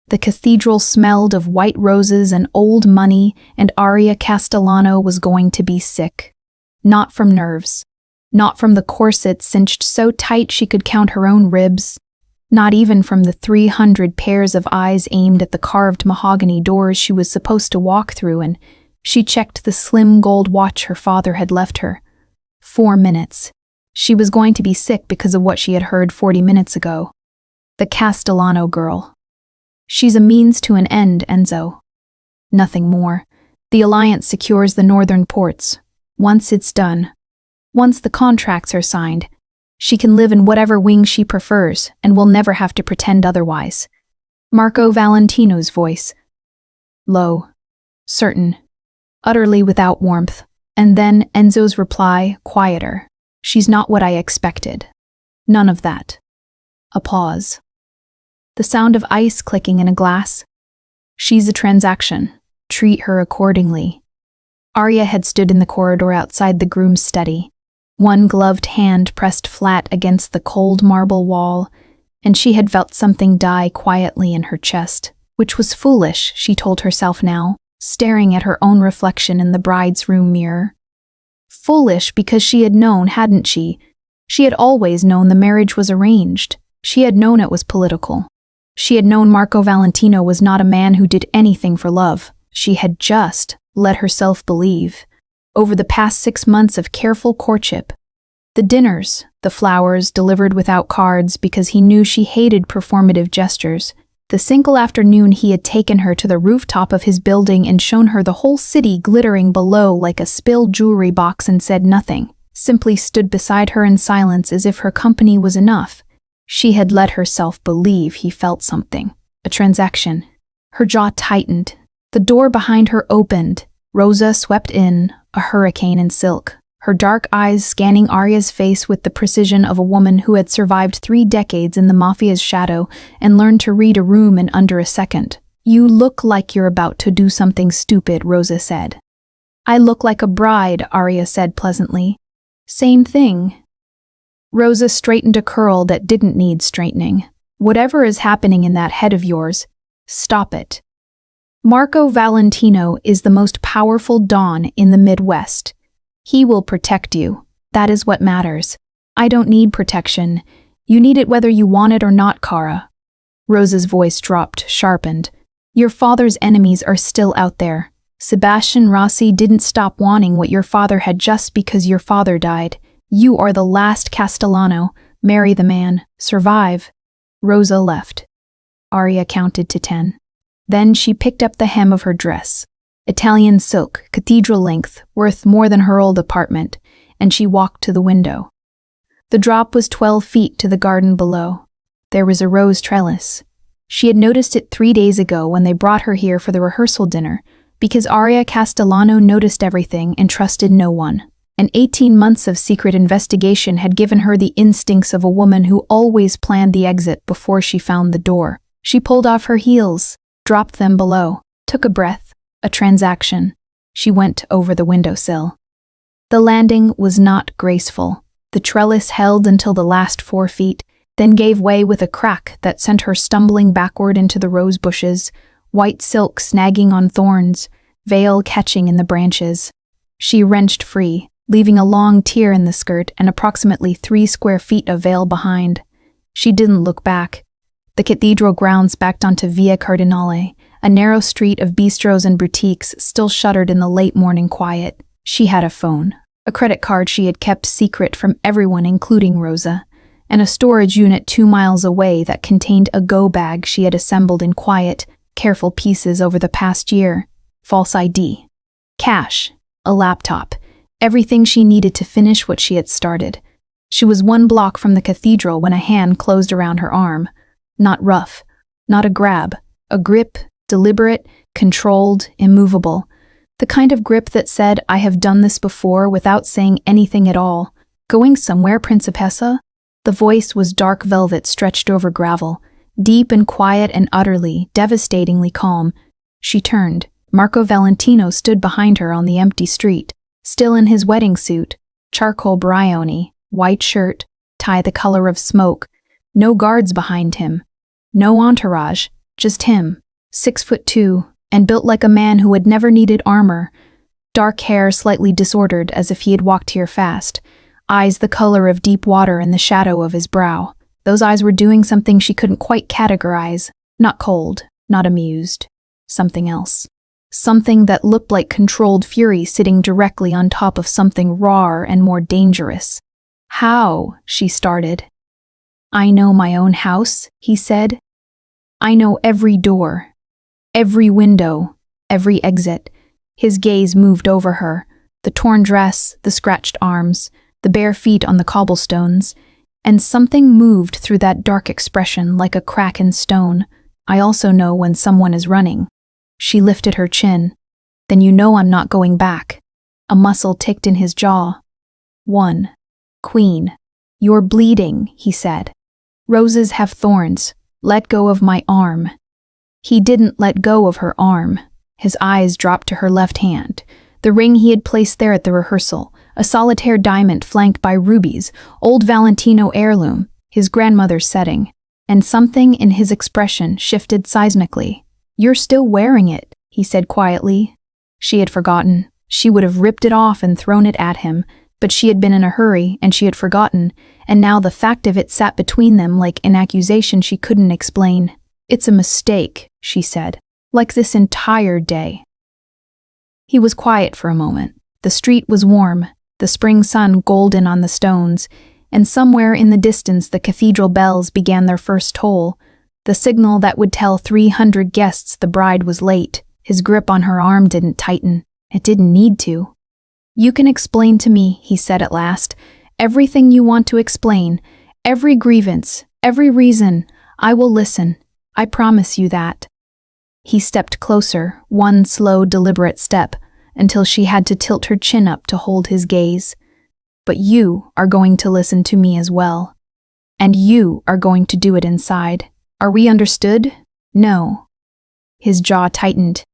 The cathedral smelled of white roses and old money, and Arya Castellano was going to be sick. Not from nerves. Not from the corset cinched so tight she could count her own ribs. Not even from the 300 pairs of eyes aimed at the carved mahogany doors she was supposed to walk through, and she checked the slim gold watch her father had left her. 4 minutes. She was going to be sick because of what she had heard 40 minutes ago. The Castellano girl. She's a means to an end, Enzo. Nothing more. The Alliance secures the northern ports. Once it's done, once the contracts are signed, she can live in whatever wing she prefers and will never have to pretend otherwise. Marco Valentino's voice. Low, certain, utterly without warmth. And then Enzo's reply, quieter. She's not what I expected. None of that. A pause. The sound of ice clicking in a glass. She's a transaction. Treat her accordingly. Arya had stood in the corridor outside the groom's study, one gloved hand pressed flat against the cold marble wall, and she had felt something die quietly in her chest, which was foolish, she told herself now, staring at her own reflection in the bride's room mirror. Foolish because she had known, hadn't she? She had always known the marriage was arranged. She had known it was political. She had known Marco Valentino was not a man who did anything for love. She had just let herself believe. Over the past 6 months of careful courtship, the dinners, the flowers delivered without cards because he knew she hated performative gestures, the single afternoon he had taken her to the rooftop of his building and shown her the whole city glittering below like a spilled jewelry box and said nothing, simply stood beside her in silence as if her company was enough. She had let herself believe he felt something. A transaction. Her jaw tightened. The door behind her opened. Rosa swept in, a hurricane in silk, her dark eyes scanning Arya's face with the precision of a woman who had survived 3 decades in the Mafia's shadow and learned to read a room in under a second. You look like you're about to do something stupid, Rosa said. I look like a bride, Arya said pleasantly. Same thing. Rosa straightened a curl that didn't need straightening. Whatever is happening in that head of yours, stop it. Marco Valentino is the most powerful Don in the Midwest. He will protect you. That is what matters. I don't need protection. You need it whether you want it or not, Kara. Rosa's voice dropped, sharpened. Your father's enemies are still out there. Sebastian Rossi didn't stop wanting what your father had just because your father died. You are the last Castellano. Marry the man. Survive. Rosa left. Arya counted to 10. Then she picked up the hem of her dress. Italian silk, cathedral length, worth more than her old apartment, and she walked to the window. The drop was 12 feet to the garden below. There was a rose trellis. She had noticed it 3 days ago when they brought her here for the rehearsal dinner, because Arya Castellano noticed everything and trusted no one. And 18 months of secret investigation had given her the instincts of a woman who always planned the exit before she found the door. She pulled off her heels, dropped them below, took a breath, a transaction. She went over the windowsill. The landing was not graceful. The trellis held until the last 4 feet, then gave way with a crack that sent her stumbling backward into the rose bushes, white silk snagging on thorns, veil catching in the branches. She wrenched free, leaving a long tear in the skirt and approximately 3 square feet of veil behind. She didn't look back. The cathedral grounds backed onto Via Cardinale, a narrow street of bistros and boutiques still shuttered in the late morning quiet. She had a phone, a credit card she had kept secret from everyone including Rosa, and a storage unit 2 miles away that contained a go bag she had assembled in quiet, careful pieces over the past year. False ID. Cash. A laptop. Everything she needed to finish what she had started. She was 1 block from the cathedral when a hand closed around her arm. Not rough, not a grab, a grip, deliberate, controlled, immovable. The kind of grip that said, I have done this before without saying anything at all. Going somewhere, Principessa? The voice was dark velvet stretched over gravel, deep and quiet and utterly, devastatingly calm. She turned. Marco Valentino stood behind her on the empty street, still in his wedding suit, charcoal brioni, white shirt, tie the color of smoke, no guards behind him, no entourage, Just him, 6'2", and built like a man who had never needed armor. Dark hair slightly disordered as if he had walked here fast. Eyes the color of deep water in the shadow of his brow. Those eyes were doing something she couldn't quite categorize. Not cold, not amused. Something else. Something that looked like controlled fury sitting directly on top of something rawer and more dangerous. "How?" she started. "I know my own house," he said. "I know every door, every window, every exit." His gaze moved over her, the torn dress, the scratched arms, the bare feet on the cobblestones, and something moved through that dark expression like a crack in stone. "I also know when someone is running." She lifted her chin. "Then you know I'm not going back." A muscle ticked in his jaw. "One. Queen. You're bleeding," he said. "Roses have thorns. Let go of my arm." He didn't let go of her arm. His eyes dropped to her left hand, the ring he had placed there at the rehearsal, a solitaire diamond flanked by rubies, old Valentino heirloom, his grandmother's setting, and something in his expression shifted seismically. "You're still wearing it," he said quietly. She had forgotten. She would have ripped it off and thrown it at him, but she had been in a hurry and she had forgotten, and now the fact of it sat between them like an accusation she couldn't explain. "It's a mistake," she said, "like this entire day." He was quiet for a moment. The street was warm, the spring sun golden on the stones, and somewhere in the distance the cathedral bells began their first toll, the signal that would tell 300 guests the bride was late. His grip on her arm didn't tighten. It didn't need to. "You can explain to me," he said at last, "everything you want to explain, every grievance, every reason. I will listen. I promise you that." He stepped closer, one slow, deliberate step, until she had to tilt her chin up to hold his gaze. "But you are going to listen to me as well. And you are going to do it inside. Are we understood?" "No." His jaw tightened.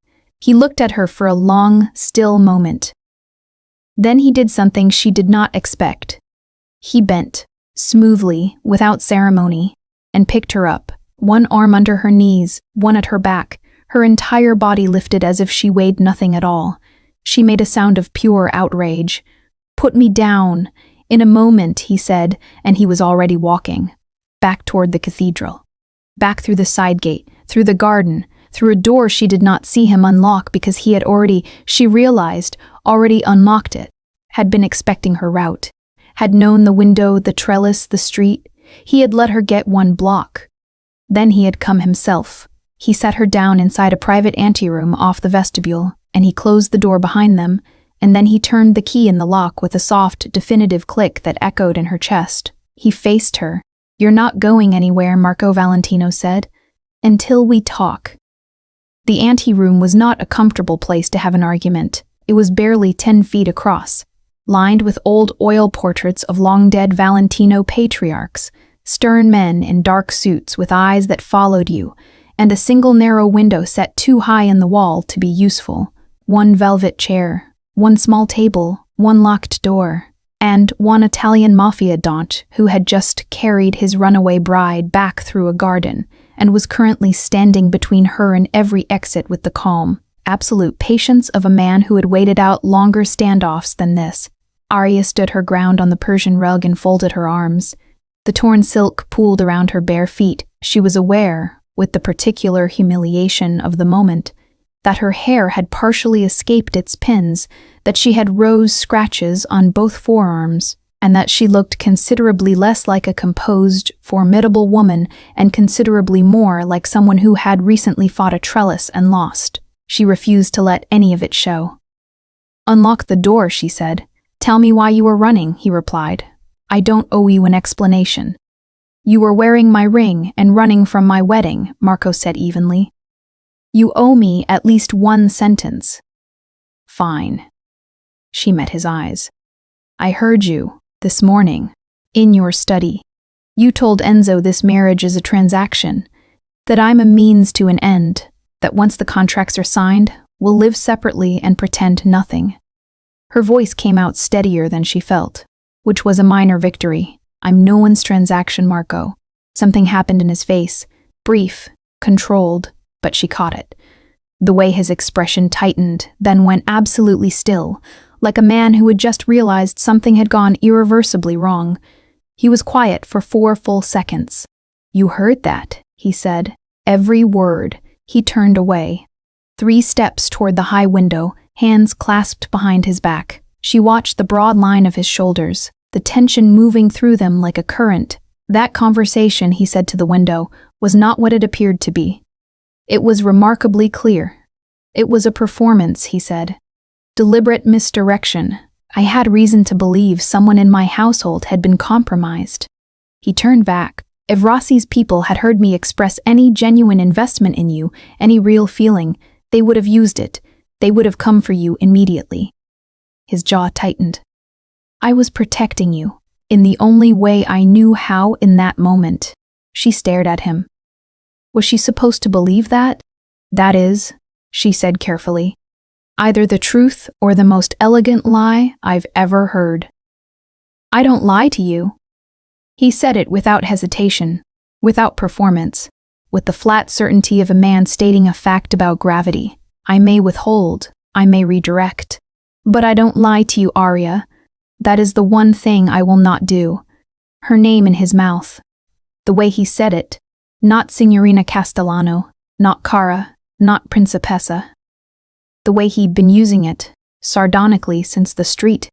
He looked at her for a long, still moment. Then he did something she did not expect. He bent, smoothly, without ceremony, and picked her up, one arm under her knees, one at her back, her entire body lifted as if she weighed nothing at all. She made a sound of pure outrage. "Put me down." In a moment, he said, and he was already walking. Back toward the cathedral. Back through the side gate, through the garden, through a door she did not see him unlock because he had already, she realized, already unlocked it, had been expecting her route, had known the window, the trellis, the street. He had let her get one block. Then he had come himself. He sat her down inside a private anteroom off the vestibule, and he closed the door behind them, and then he turned the key in the lock with a soft, definitive click that echoed in her chest. He faced her. "You're not going anywhere," Marco Valentino said, "until we talk." The anteroom was not a comfortable place to have an argument. It was barely 10 feet across, lined with old oil portraits of long-dead Valentino patriarchs, stern men in dark suits with eyes that followed you, and a single narrow window set too high in the wall to be useful. One velvet chair, one small table, one locked door, and one Italian mafia don who had just carried his runaway bride back through a garden and was currently standing between her and every exit with the calm, absolute patience of a man who had waited out longer standoffs than this. Arya stood her ground on the Persian rug and folded her arms. The torn silk pooled around her bare feet. She was aware, with the particular humiliation of the moment, that her hair had partially escaped its pins, that she had rose scratches on both forearms, and that she looked considerably less like a composed, formidable woman and considerably more like someone who had recently fought a trellis and lost. She refused to let any of it show. "Unlock the door," she said. "Tell me why you were running," he replied. "I don't owe you an explanation." "You were wearing my ring and running from my wedding," Marco said evenly. "You owe me at least one sentence." "Fine." She met his eyes. "I heard you, this morning, in your study. You told Enzo this marriage is a transaction, that I'm a means to an end, that once the contracts are signed, we'll live separately and pretend nothing." Her voice came out steadier than she felt, which was a minor victory. "I'm no one's transaction, Marco." Something happened in his face, brief, controlled, but she caught it. The way his expression tightened, then went absolutely still, like a man who had just realized something had gone irreversibly wrong. He was quiet for 4 full seconds. "You heard that," he said. Every word. He turned away. 3 steps toward the high window, hands clasped behind his back. She watched the broad line of his shoulders, the tension moving through them like a current. That conversation, he said to the window, was not what it appeared to be. It was remarkably clear. It was a performance, he said. Deliberate misdirection. I had reason to believe someone in my household had been compromised. He turned back. If Rossi's people had heard me express any genuine investment in you, any real feeling, they would have used it. They would have come for you immediately. His jaw tightened. I was protecting you, in the only way I knew how in that moment. She stared at him. Was she supposed to believe that? That is, she said carefully, either the truth or the most elegant lie I've ever heard. I don't lie to you. He said it without hesitation, without performance, with the flat certainty of a man stating a fact about gravity. I may withhold, I may redirect, but I don't lie to you, Arya. That is the one thing I will not do. Her name in his mouth. The way he said it, not Signorina Castellano, not Cara, not Principessa. The way he'd been using it, sardonically since the street.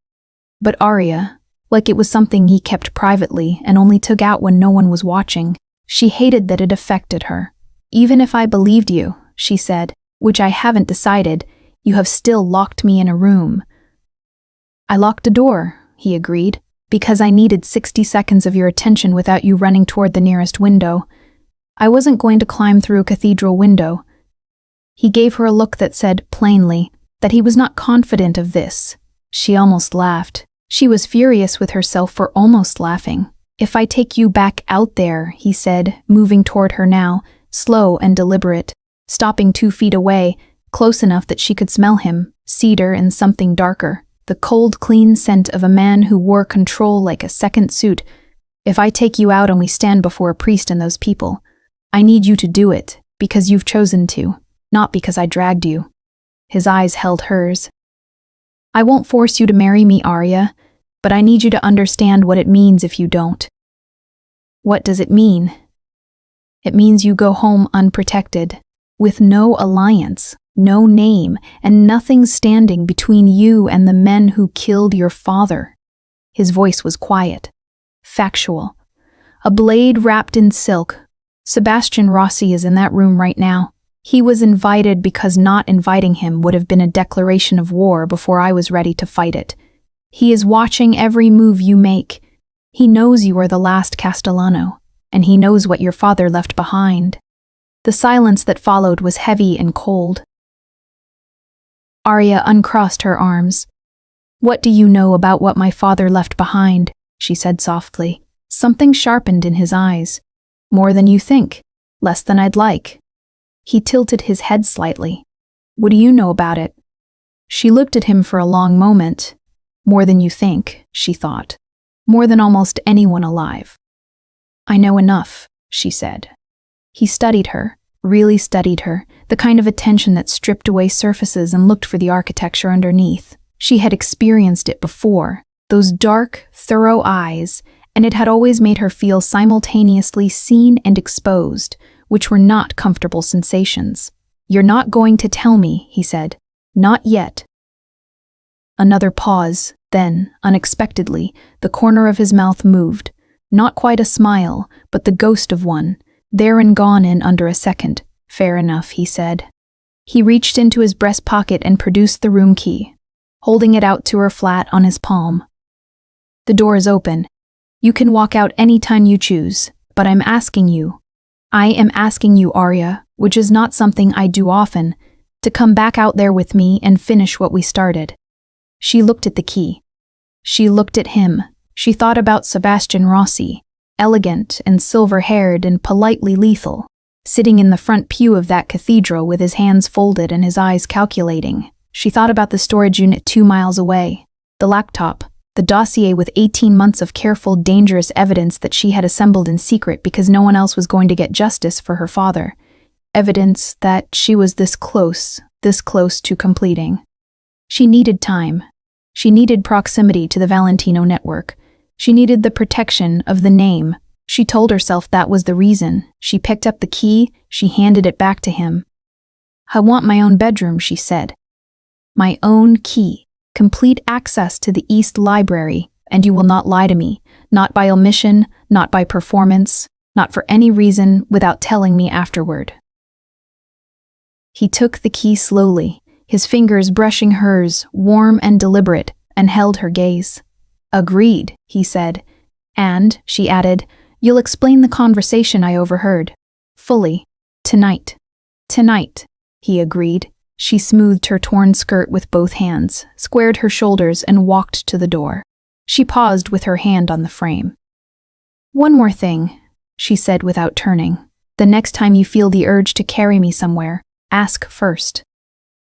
But Arya, like it was something he kept privately and only took out when no one was watching. She hated that it affected her. Even if I believed you, she said, which I haven't decided, you have still locked me in a room. I locked a door, he agreed, because I needed 60 seconds of your attention without you running toward the nearest window. I wasn't going to climb through a cathedral window. He gave her a look that said, plainly, that he was not confident of this. She almost laughed. She was furious with herself for almost laughing. If I take you back out there, he said, moving toward her now, slow and deliberate, stopping 2 feet away, close enough that she could smell him, cedar and something darker, the cold, clean scent of a man who wore control like a second suit. If I take you out and we stand before a priest and those people, I need you to do it, because you've chosen to, not because I dragged you. His eyes held hers. I won't force you to marry me, Arya, but I need you to understand what it means if you don't. What does it mean? It means you go home unprotected, with no alliance, no name, and nothing standing between you and the men who killed your father. His voice was quiet, factual. A blade wrapped in silk. Sebastian Rossi is in that room right now. He was invited because not inviting him would have been a declaration of war before I was ready to fight it. He is watching every move you make. He knows you are the last Castellano, and he knows what your father left behind. The silence that followed was heavy and cold. Arya uncrossed her arms. What do you know about what my father left behind? She said softly. Something sharpened in his eyes. More than you think. Less than I'd like. He tilted his head slightly. What do you know about it? She looked at him for a long moment. More than you think, she thought. More than almost anyone alive. I know enough, she said. He studied her, really studied her, the kind of attention that stripped away surfaces and looked for the architecture underneath. She had experienced it before, those dark, thorough eyes, and it had always made her feel simultaneously seen and exposed, which were not comfortable sensations. You're not going to tell me, he said. Not yet. Another pause, then, unexpectedly, the corner of his mouth moved. Not quite a smile, but the ghost of one. There and gone in under a second. Fair enough, he said. He reached into his breast pocket and produced the room key, holding it out to her flat on his palm. The door is open. You can walk out any time you choose, but I am asking you, Arya, which is not something I do often, to come back out there with me and finish what we started. She looked at the key. She looked at him. She thought about Sebastian Rossi, elegant and silver-haired and politely lethal, sitting in the front pew of that cathedral with his hands folded and his eyes calculating. She thought about the storage unit 2 miles away, the laptop, the dossier with 18 months of careful, dangerous evidence that she had assembled in secret because no one else was going to get justice for her father. evidence that she was this close to completing. She needed time. She needed proximity to the Valentino network. She needed the protection of the name. She told herself that was the reason. She picked up the key, she handed it back to him. "I want my own bedroom," she said. "My own key, complete access to the East Library, and you will not lie to me, not by omission, not by performance, not for any reason without telling me afterward." He took the key slowly, his fingers brushing hers, warm and deliberate, and held her gaze. "Agreed," he said. "And," she added, "you'll explain the conversation I overheard. Fully. Tonight." "Tonight," he agreed. She smoothed her torn skirt with both hands, squared her shoulders, and walked to the door. She paused with her hand on the frame. "One more thing," she said without turning. "The next time you feel the urge to carry me somewhere, ask first."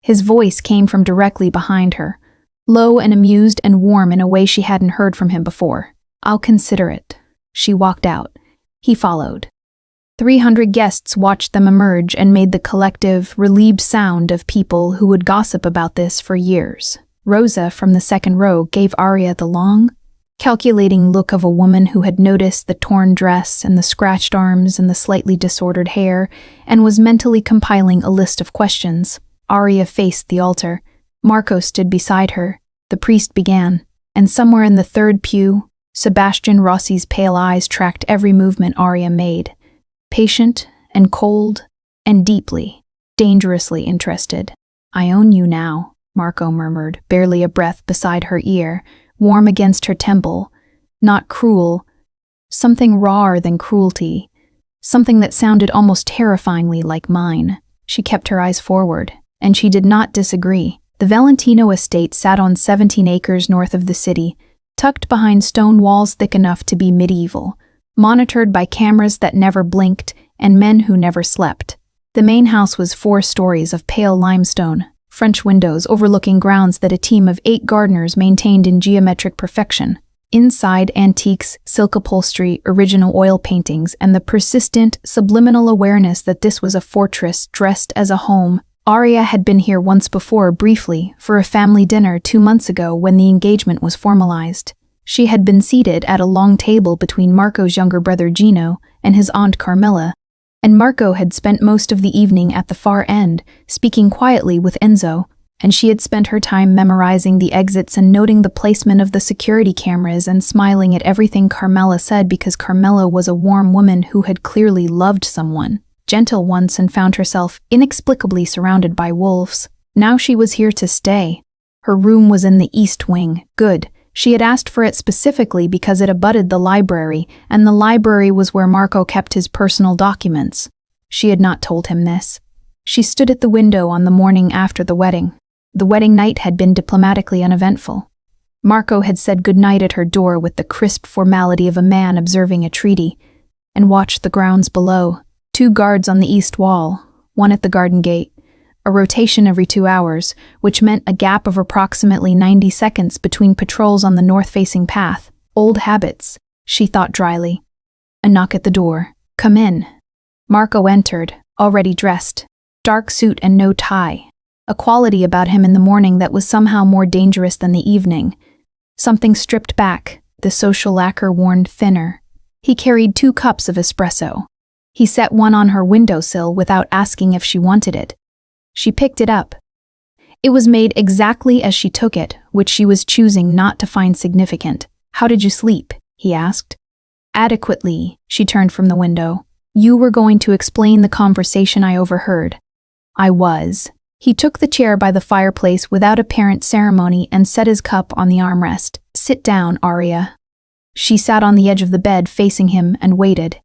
His voice came from directly behind her, low and amused and warm in a way she hadn't heard from him before. "I'll consider it." She walked out. He followed. 300 guests watched them emerge and made the collective, relieved sound of people who would gossip about this for years. Rosa, from the second row, gave Arya the long, calculating look of a woman who had noticed the torn dress and the scratched arms and the slightly disordered hair, and was mentally compiling a list of questions. Arya faced the altar. Marco stood beside her. The priest began, and somewhere in the third pew, Sebastian Rossi's pale eyes tracked every movement Arya made. Patient and cold and deeply, dangerously interested. "I own you now," Marco murmured, barely a breath beside her ear, warm against her temple. Not cruel, something rawer than cruelty, something that sounded almost terrifyingly like mine. She kept her eyes forward, and she did not disagree. The Valentino estate sat on 17 acres north of the city, tucked behind stone walls thick enough to be medieval, monitored by cameras that never blinked and men who never slept. The main house was 4 stories of pale limestone, French windows overlooking grounds that a team of 8 gardeners maintained in geometric perfection. Inside, antiques, silk upholstery, original oil paintings, and the persistent, subliminal awareness that this was a fortress dressed as a home. Arya had been here once before, briefly, for a family dinner 2 months ago when the engagement was formalized. She had been seated at a long table between Marco's younger brother Gino and his aunt Carmilla, and Marco had spent most of the evening at the far end, speaking quietly with Enzo, and she had spent her time memorizing the exits and noting the placement of the security cameras and smiling at everything Carmilla said because Carmilla was a warm woman who had clearly loved someone, gentle once, and found herself inexplicably surrounded by wolves. Now she was here to stay. Her room was in the east wing. Good. She had asked for it specifically because it abutted the library, and the library was where Marco kept his personal documents. She had not told him this. She stood at the window on the morning after the wedding. The wedding night had been diplomatically uneventful. Marco had said goodnight at her door with the crisp formality of a man observing a treaty, and watched the grounds below. 2 guards on the east wall, 1 at the garden gate, a rotation every 2 hours, which meant a gap of approximately 90 seconds between patrols on the north-facing path. Old habits, she thought dryly. A knock at the door. "Come in." Marco entered, already dressed, dark suit and no tie, a quality about him in the morning that was somehow more dangerous than the evening. Something stripped back, the social lacquer worn thinner. He carried 2 cups of espresso. He set one on her windowsill without asking if she wanted it. She picked it up. It was made exactly as she took it, which she was choosing not to find significant. "How did you sleep?" he asked. "Adequately." She turned from the window. "You were going to explain the conversation I overheard." "I was." He took the chair by the fireplace without apparent ceremony and set his cup on the armrest. "Sit down, Arya." She sat on the edge of the bed facing him and waited.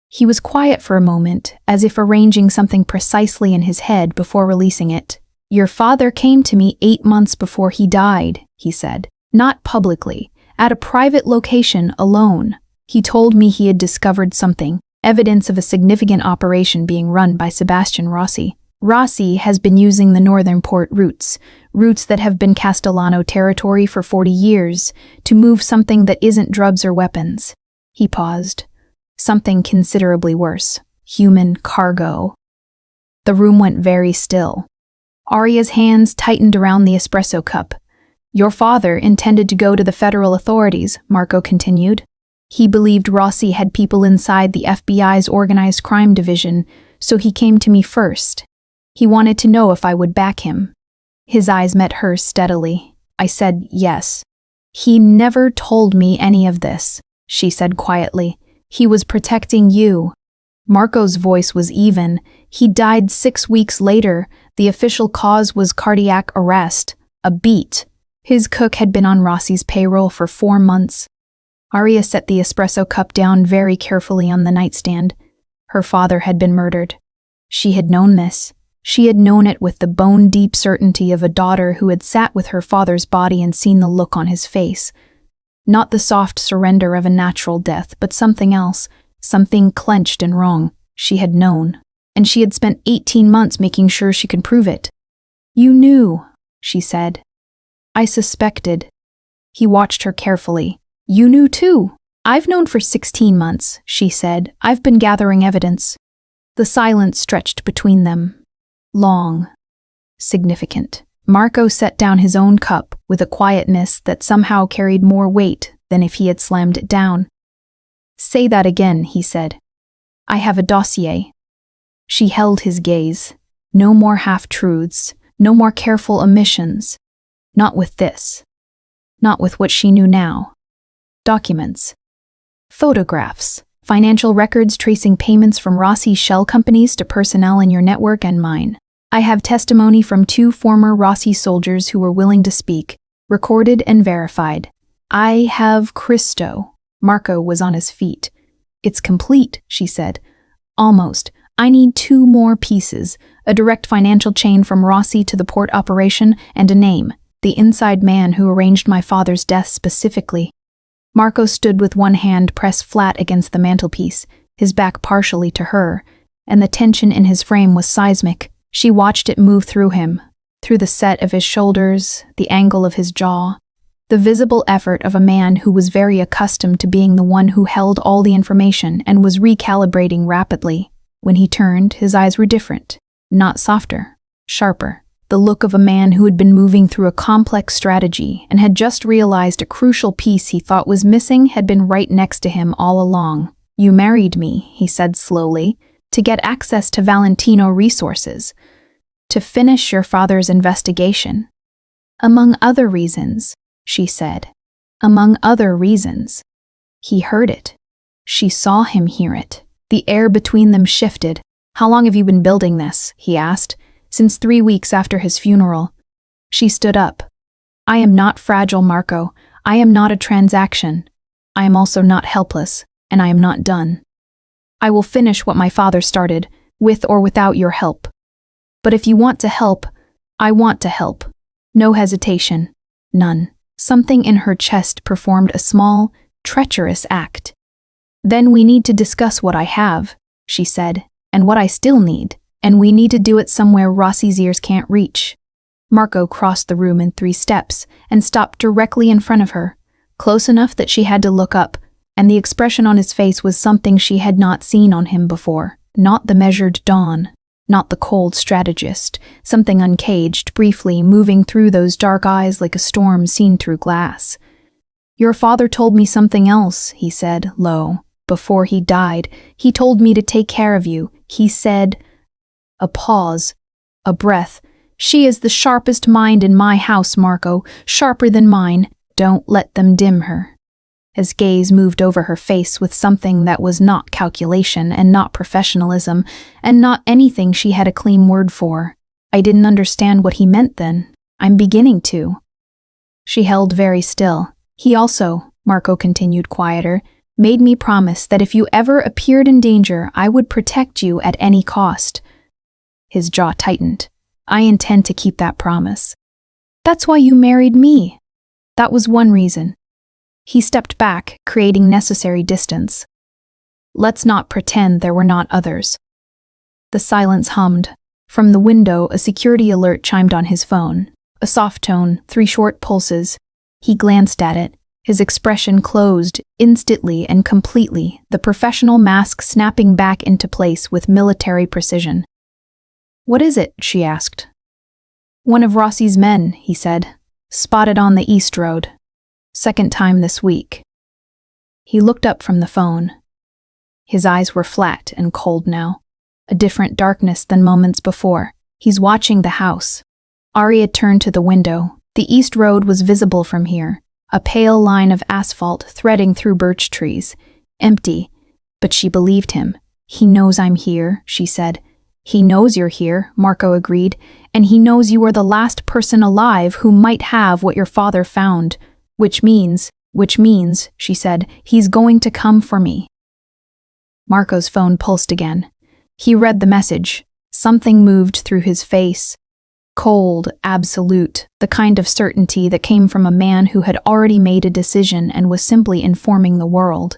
He was quiet for a moment, as if arranging something precisely in his head before releasing it. "Your father came to me 8 months before he died," he said. "Not publicly, at a private location alone. He told me he had discovered something, evidence of a significant operation being run by Sebastian Rossi. Rossi has been using the northern port routes that have been Castellano territory for 40 years, to move something that isn't drugs or weapons." He paused. "Something considerably worse. Human cargo." The room went very still. Arya's hands tightened around the espresso cup. Your father intended to go to the federal authorities, Marco continued. He believed Rossi had people inside the FBI's organized crime division, so he came to me first. He wanted to know if I would back him. His eyes met hers steadily. I said yes. He never told me any of this, she said quietly. He was protecting you. Marco's voice was even. He died 6 weeks later. The official cause was cardiac arrest. A beat. His cook had been on Rossi's payroll for 4 months. Arya set the espresso cup down very carefully on the nightstand. Her father had been murdered. She had known this. She had known it with the bone-deep certainty of a daughter who had sat with her father's body and seen the look on his face. Not the soft surrender of a natural death, but something else, something clenched and wrong. She had known, and she had spent 18 months making sure she could prove it. You knew, she said. I suspected. He watched her carefully. You knew too. I've known for 16 months, she said. I've been gathering evidence. The silence stretched between them. Long. Significant. Marco set down his own cup with a quietness that somehow carried more weight than if he had slammed it down. Say that again, he said. I have a dossier. She held his gaze. No more half-truths, no more careful omissions. Not with this. Not with what she knew now. Documents. Photographs. Financial records tracing payments from Rossi's shell companies to personnel in your network and mine. I have testimony from 2 former Rossi soldiers who were willing to speak, recorded and verified. I have Christo. Marco was on his feet. It's complete, she said. Almost. I need 2 more pieces, a direct financial chain from Rossi to the port operation and a name, the inside man who arranged my father's death specifically. Marco stood with one hand pressed flat against the mantelpiece, his back partially to her, and the tension in his frame was seismic. She watched it move through him, through the set of his shoulders, the angle of his jaw, the visible effort of a man who was very accustomed to being the one who held all the information and was recalibrating rapidly. When he turned, his eyes were different, not softer, sharper. The look of a man who had been moving through a complex strategy and had just realized a crucial piece he thought was missing had been right next to him all along. You married me, he said slowly, to get access to Valentino resources, to finish your father's investigation. Among other reasons, she said. Among other reasons. He heard it. She saw him hear it. The air between them shifted. How long have you been building this? He asked. Since 3 weeks after his funeral. She stood up. I am not fragile, Marco. I am not a transaction. I am also not helpless, and I am not done. I will finish what my father started, with or without your help. But if you want to help, I want to help. No hesitation. None. Something in her chest performed a small, treacherous act. Then we need to discuss what I have, she said, and what I still need, and we need to do it somewhere Rossi's ears can't reach. Marco crossed the room in 3 steps and stopped directly in front of her, close enough that she had to look up, and the expression on his face was something she had not seen on him before. Not the measured dawn, not the cold strategist, something uncaged, briefly moving through those dark eyes like a storm seen through glass. Your father told me something else, he said, low. Before he died, he told me to take care of you. He said, a pause, a breath. She is the sharpest mind in my house, Marco, sharper than mine. Don't let them dim her. His gaze moved over her face with something that was not calculation and not professionalism, and not anything she had a clean word for. I didn't understand what he meant then. I'm beginning to. She held very still. He also, Marco continued quieter, made me promise that if you ever appeared in danger, I would protect you at any cost. His jaw tightened. I intend to keep that promise. That's why you married me. That was one reason. He stepped back, creating necessary distance. Let's not pretend there were not others. The silence hummed. From the window, a security alert chimed on his phone. A soft tone, 3 short pulses. He glanced at it. His expression closed, instantly and completely, the professional mask snapping back into place with military precision. "What is it?" she asked. "One of Rossi's men," he said. "Spotted on the East Road. Second time this week." He looked up from the phone. His eyes were flat and cold now, a different darkness than moments before. "He's watching the house." Arya turned to the window. The East Road was visible from here, a pale line of asphalt threading through birch trees, empty, but she believed him. "He knows I'm here," she said. "He knows you're here," Marco agreed, "and he knows you are the last person alive who might have what your father found, which means, she said, he's going to come for me." Marco's phone pulsed again. He read the message. Something moved through his face. Cold, absolute, the kind of certainty that came from a man who had already made a decision and was simply informing the world.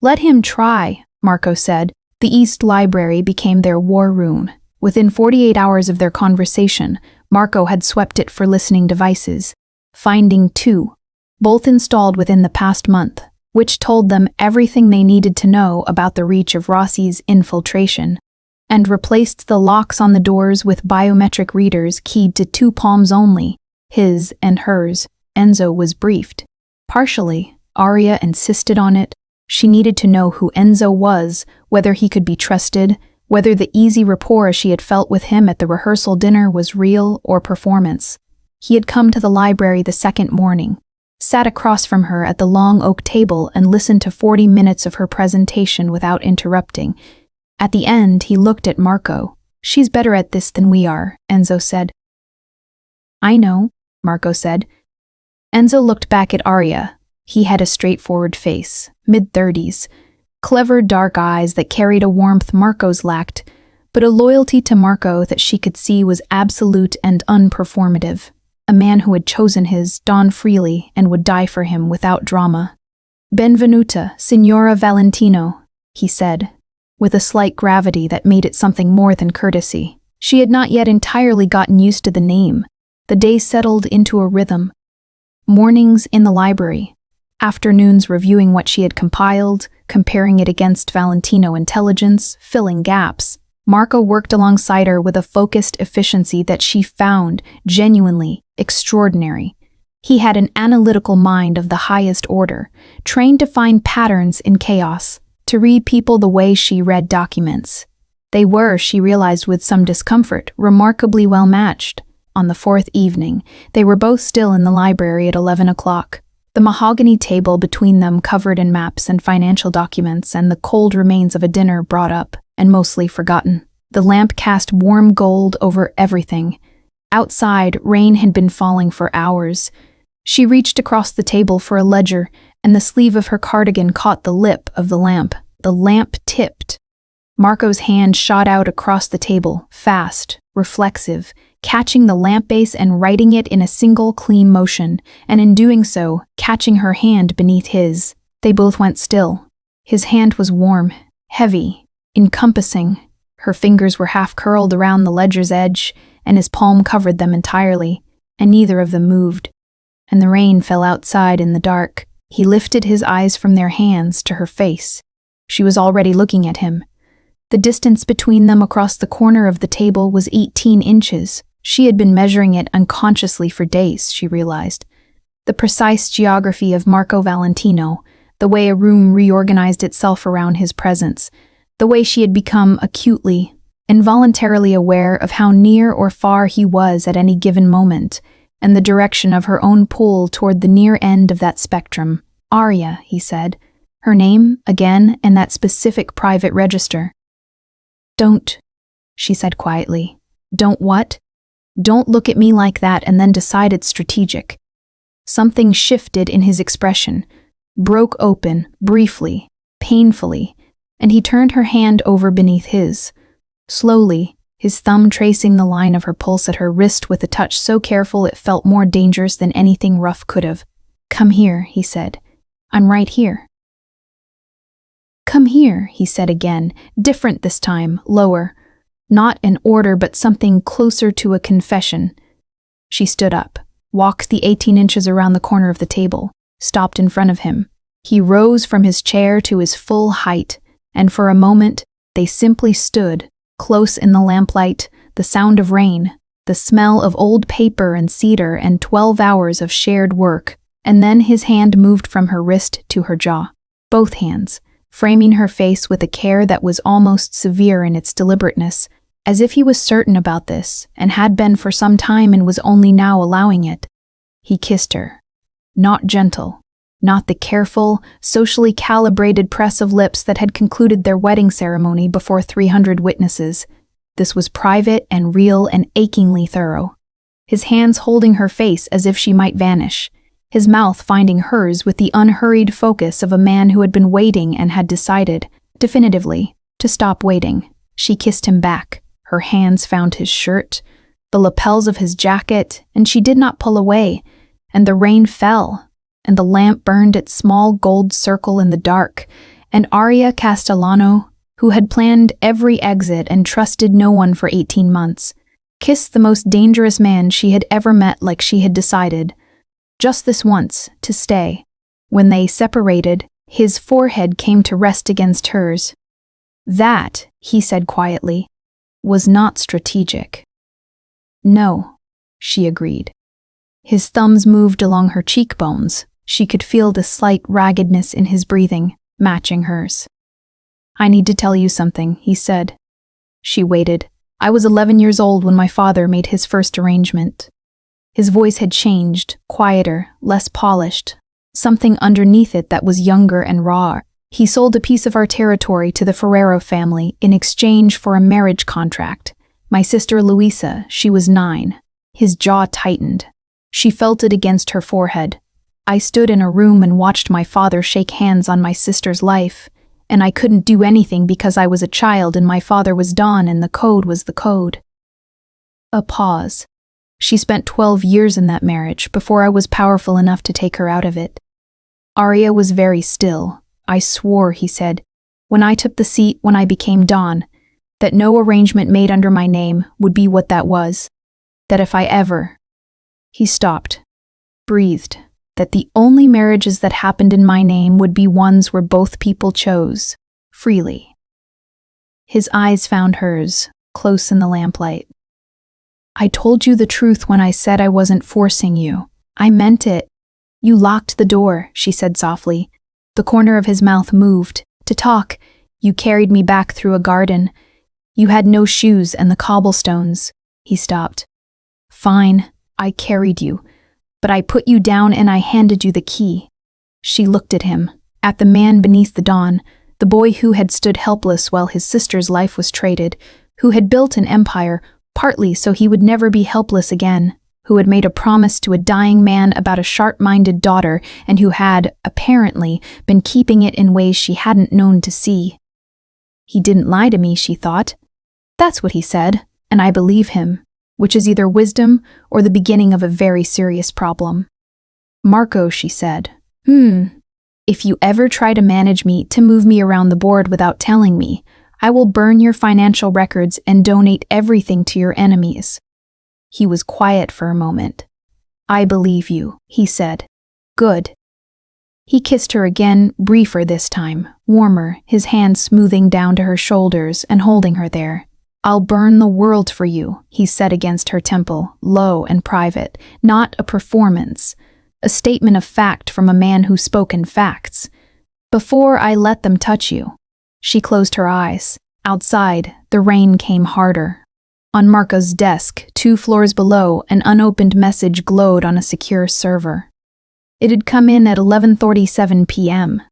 "Let him try," Marco said. The East Library became their war room. Within 48 hours of their conversation, Marco had swept it for listening devices, finding 2, both installed within the past month, which told them everything they needed to know about the reach of Rossi's infiltration, and replaced the locks on the doors with biometric readers keyed to 2 palms only, his and hers. Enzo was briefed. Partially, Arya insisted on it. She needed to know who Enzo was, whether he could be trusted, whether the easy rapport she had felt with him at the rehearsal dinner was real or performance. He had come to the library the second morning, sat across from her at the long oak table and listened to 40 minutes of her presentation without interrupting. At the end, he looked at Marco. "She's better at this than we are," Enzo said. "I know," Marco said. Enzo looked back at Arya. He had a straightforward face, mid-30s, clever dark eyes that carried a warmth Marco's lacked, but a loyalty to Marco that she could see was absolute and unperformative. A man who had chosen his Don freely and would die for him without drama. "Benvenuta, Signora Valentino," he said, with a slight gravity that made it something more than courtesy. She had not yet entirely gotten used to the name. The day settled into a rhythm. Mornings in the library, afternoons reviewing what she had compiled, comparing it against Valentino intelligence, filling gaps. Marco worked alongside her with a focused efficiency that she found genuinely extraordinary. He had an analytical mind of the highest order, trained to find patterns in chaos, to read people the way she read documents. They were, she realized with some discomfort, remarkably well matched. On the 4th evening, they were both still in the library at 11 o'clock. The mahogany table between them covered in maps and financial documents and the cold remains of a dinner brought up and mostly forgotten. The lamp cast warm gold over everything. Outside, rain had been falling for hours. She reached across the table for a ledger, and the sleeve of her cardigan caught the lip of the lamp. The lamp tipped. Marco's hand shot out across the table, fast, reflexive, catching the lamp base and righting it in a single clean motion, and in doing so, catching her hand beneath his. They both went still. His hand was warm, heavy, encompassing. Her fingers were half curled around the ledger's edge, and his palm covered them entirely, and neither of them moved. And the rain fell outside in the dark. He lifted his eyes from their hands to her face. She was already looking at him. The distance between them across the corner of the table was 18 inches. She had been measuring it unconsciously for days, she realized. The precise geography of Marco Valentino, the way a room reorganized itself around his presence, the way she had become acutely, involuntarily aware of how near or far he was at any given moment, and the direction of her own pull toward the near end of that spectrum. "Arya," he said. Her name, again, and that specific private register. "Don't," she said quietly. "Don't what?" "Don't look at me like that and then decide it's strategic." Something shifted in his expression, broke open, briefly, painfully, and he turned her hand over beneath his. Slowly, his thumb tracing the line of her pulse at her wrist with a touch so careful it felt more dangerous than anything rough could have. "Come here," he said. "I'm right here." "Come here," he said again, different this time, lower. Not an order, but something closer to a confession. She stood up, walked the 18 inches around the corner of the table, stopped in front of him. He rose from his chair to his full height, and for a moment, they simply stood, close in the lamplight, the sound of rain, the smell of old paper and cedar, and 12 hours of shared work, and then his hand moved from her wrist to her jaw. Both hands, framing her face with a care that was almost severe in its deliberateness, as if he was certain about this, and had been for some time and was only now allowing it. He kissed her. Not gentle, not the careful, socially calibrated press of lips that had concluded their wedding ceremony before 300 witnesses. This was private and real and achingly thorough. His hands holding her face as if she might vanish, his mouth finding hers with the unhurried focus of a man who had been waiting and had decided, definitively, to stop waiting. She kissed him back. Her hands found his shirt, the lapels of his jacket, and she did not pull away, and the rain fell, and the lamp burned its small gold circle in the dark, and Aria Castellano, who had planned every exit and trusted no one for 18 months, kissed the most dangerous man she had ever met like she had decided, just this once, to stay. When they separated, his forehead came to rest against hers. That, he said quietly, was not strategic. No, she agreed. His thumbs moved along her cheekbones. She could feel the slight raggedness in his breathing, matching hers. I need to tell you something, he said. She waited. I was 11 years old when my father made his first arrangement. His voice had changed, quieter, less polished, something underneath it that was younger and raw. He sold a piece of our territory to the Ferrero family in exchange for a marriage contract. My sister Luisa, she was 9. His jaw tightened. She felt it against her forehead. I stood in a room and watched my father shake hands on my sister's life, and I couldn't do anything because I was a child and my father was Don and the code was the code. A pause. She spent 12 years in that marriage before I was powerful enough to take her out of it. Aria was very still. I swore, he said, when I took the seat when I became Don, that no arrangement made under my name would be what that was. That if I ever... He stopped, breathed, that the only marriages that happened in my name would be ones where both people chose, freely. His eyes found hers, close in the lamplight. I told you the truth when I said I wasn't forcing you. I meant it. You locked the door, she said softly. The corner of his mouth moved. To talk, you carried me back through a garden. You had no shoes and the cobblestones. He stopped. Fine, I carried you. But I put you down and I handed you the key. She looked at him, at the man beneath the dawn, the boy who had stood helpless while his sister's life was traded, who had built an empire, partly so he would never be helpless again, who had made a promise to a dying man about a sharp-minded daughter and who had, apparently, been keeping it in ways she hadn't known to see. He didn't lie to me, she thought. That's what he said, and I believe him, which is either wisdom or the beginning of a very serious problem. Marco, she said, if you ever try to manage me, to move me around the board without telling me, I will burn your financial records and donate everything to your enemies. He was quiet for a moment. I believe you, he said. Good. He kissed her again, briefer this time, warmer, his hand smoothing down to her shoulders and holding her there. I'll burn the world for you, he said against her temple, low and private, not a performance, a statement of fact from a man who spoke in facts. Before I let them touch you. She closed her eyes. Outside, the rain came harder. On Marco's desk, 2 floors below, an unopened message glowed on a secure server. It had come in at 11:47 p.m.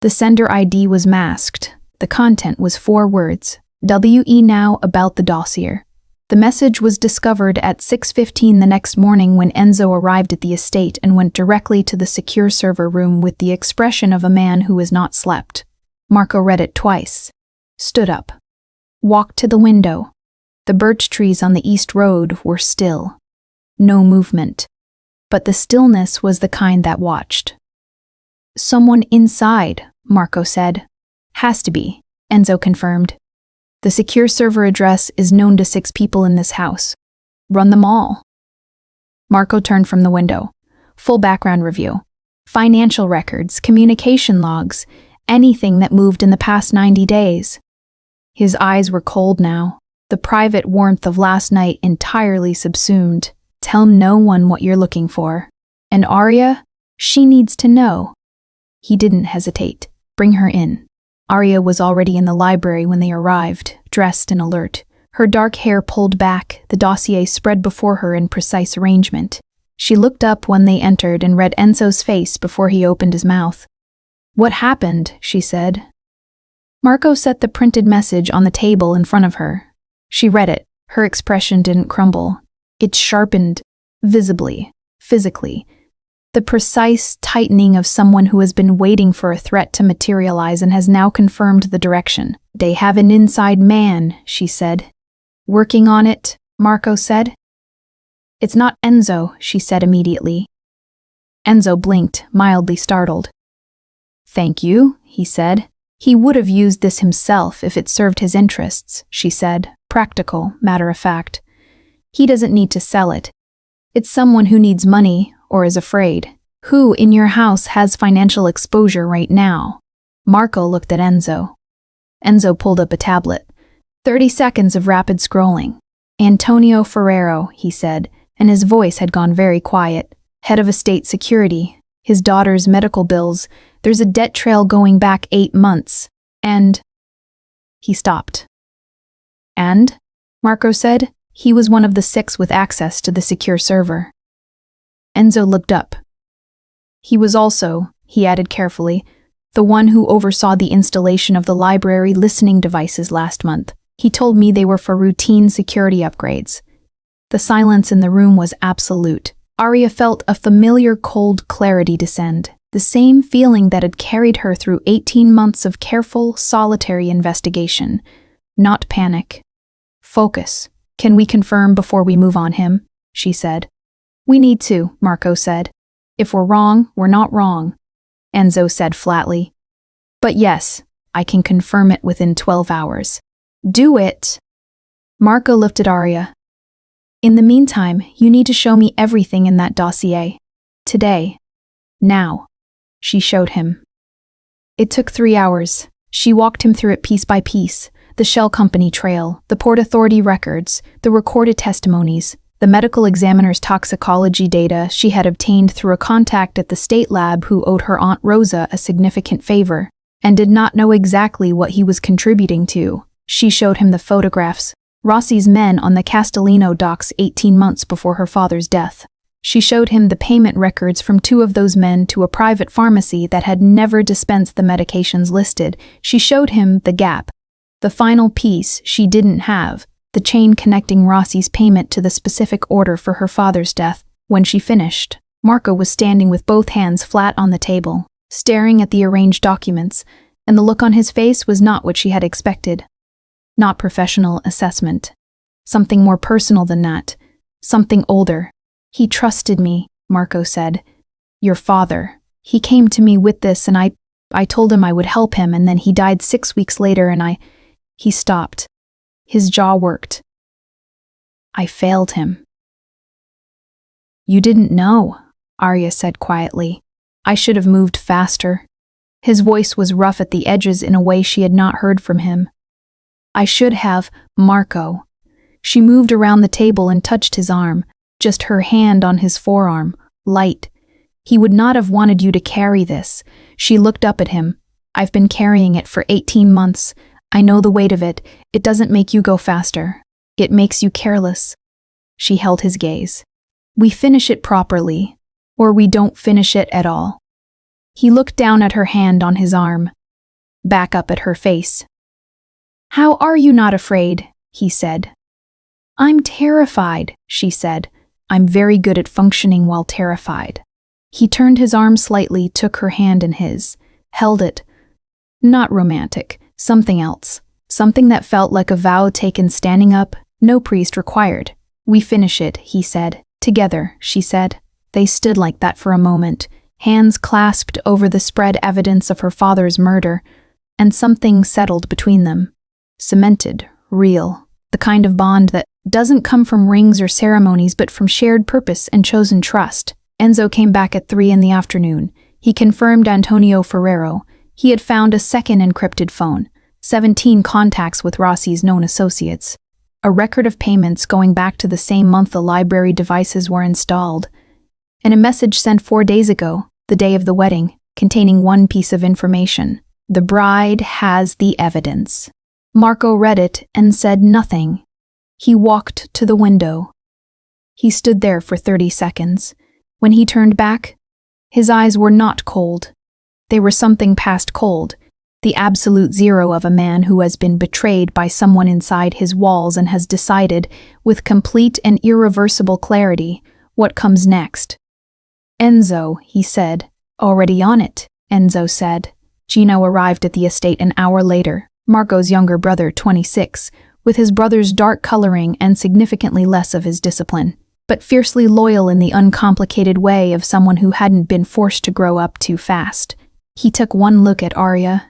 The sender ID was masked. The content was 4 words. WE now about the dossier. The message was discovered at 6:15 the next morning when Enzo arrived at the estate and went directly to the secure server room with the expression of a man who has not slept. Marco read it twice, stood up, walked to the window. The birch trees on the east road were still. No movement. But the stillness was the kind that watched. Someone inside, Marco said. Has to be, Enzo confirmed. The secure server address is known to 6 people in this house. Run them all. Marco turned from the window. Full background review. Financial records, communication logs, anything that moved in the past 90 days. His eyes were cold now. the private warmth of last night entirely subsumed. Tell no one what you're looking for. And Arya, she needs to know. He didn't hesitate. Bring her in. Arya was already in the library when they arrived, dressed and alert. Her dark hair pulled back, the dossier spread before her in precise arrangement. She looked up when they entered and read Enzo's face before he opened his mouth. "What happened?" she said. Marco set the printed message on the table in front of her. She read it. Her expression didn't crumble. It sharpened, visibly, physically. The precise tightening of someone who has been waiting for a threat to materialize and has now confirmed the direction. "They have an inside man," she said. "Working on it," Marco said. "It's not Enzo," she said immediately. Enzo blinked, mildly startled. "Thank you," he said. "He would have used this himself if it served his interests," she said, practical, matter of fact. "He doesn't need to sell it. It's someone who needs money or is afraid. Who in your house has financial exposure right now?" Marco looked at Enzo. Enzo pulled up a tablet. 30 seconds of rapid scrolling. "Antonio Ferrero," he said, and his voice had gone very quiet. "Head of estate security. His daughter's medical bills. There's a debt trail going back 8 months. And..." He stopped. "And?" Marco said. He was one of the 6 with access to the secure server. Enzo looked up. "He was also," he added carefully, "the one who oversaw the installation of the library listening devices last month. He told me they were for routine security upgrades." The silence in the room was absolute. Arya felt a familiar cold clarity descend, the same feeling that had carried her through 18 months of careful, solitary investigation. Not panic. "Focus. Can we confirm before we move on him?" she said. "We need to," Marco said. "If we're wrong, we're not wrong," Enzo said flatly. "But yes, I can confirm it within 12 hours. "Do it!" Marco looked at Arya. "In the meantime, you need to show me everything in that dossier. Today. Now." She showed him. It took 3 hours. She walked him through it piece by piece. The Shell Company trail, the Port Authority records, the recorded testimonies, the medical examiner's toxicology data she had obtained through a contact at the state lab who owed her Aunt Rosa a significant favor, and did not know exactly what he was contributing to. She showed him the photographs, Rossi's men on the Castellino docks 18 months before her father's death. She showed him the payment records from 2 of those men to a private pharmacy that had never dispensed the medications listed. She showed him the gap. The final piece she didn't have, the chain connecting Rossi's payment to the specific order for her father's death. When she finished, Marco was standing with both hands flat on the table, staring at the arranged documents, and the look on his face was not what she had expected. Not professional assessment. Something more personal than that. Something older. "He trusted me," Marco said. "Your father. He came to me with this and I told him I would help him, and then he died 6 weeks later and He stopped. His jaw worked. "I failed him." "You didn't know," Arya said quietly. "I should have moved faster." His voice was rough at the edges in a way she had not heard from him. "I should have, Marco." She moved around the table and touched his arm, just her hand on his forearm, light. "He would not have wanted you to carry this." She looked up at him. "I've been carrying it for 18 months. I know the weight of it. It doesn't make you go faster. It makes you careless." She held his gaze. "We finish it properly, or we don't finish it at all." He looked down at her hand on his arm, back up at her face. "How are you not afraid?" he said. "I'm terrified," she said. "I'm very good at functioning while terrified." He turned his arm slightly, took her hand in his, held it. Not romantic, something else. Something that felt like a vow taken standing up, no priest required. "We finish it," he said. "Together," she said. They stood like that for a moment, hands clasped over the spread evidence of her father's murder, and something settled between them. Cemented, real, the kind of bond that doesn't come from rings or ceremonies but from shared purpose and chosen trust. Enzo came back at 3 in the afternoon. He confirmed Antonio Ferrero. He had found a second encrypted phone, 17 contacts with Rossi's known associates. a record of payments going back to the same month the library devices were installed, and a message sent 4 days ago, the day of the wedding, containing one piece of information. The bride has the evidence. Marco read it and said nothing. He walked to the window. He stood there for 30 seconds. When he turned back, his eyes were not cold. They were something past cold, the absolute zero of a man who has been betrayed by someone inside his walls and has decided, with complete and irreversible clarity, what comes next. "Enzo," he said. "Already on it," Enzo said. Gino arrived at the estate an hour later, Marco's younger brother, 26, with his brother's dark coloring and significantly less of his discipline, but fiercely loyal in the uncomplicated way of someone who hadn't been forced to grow up too fast. He took one look at Arya,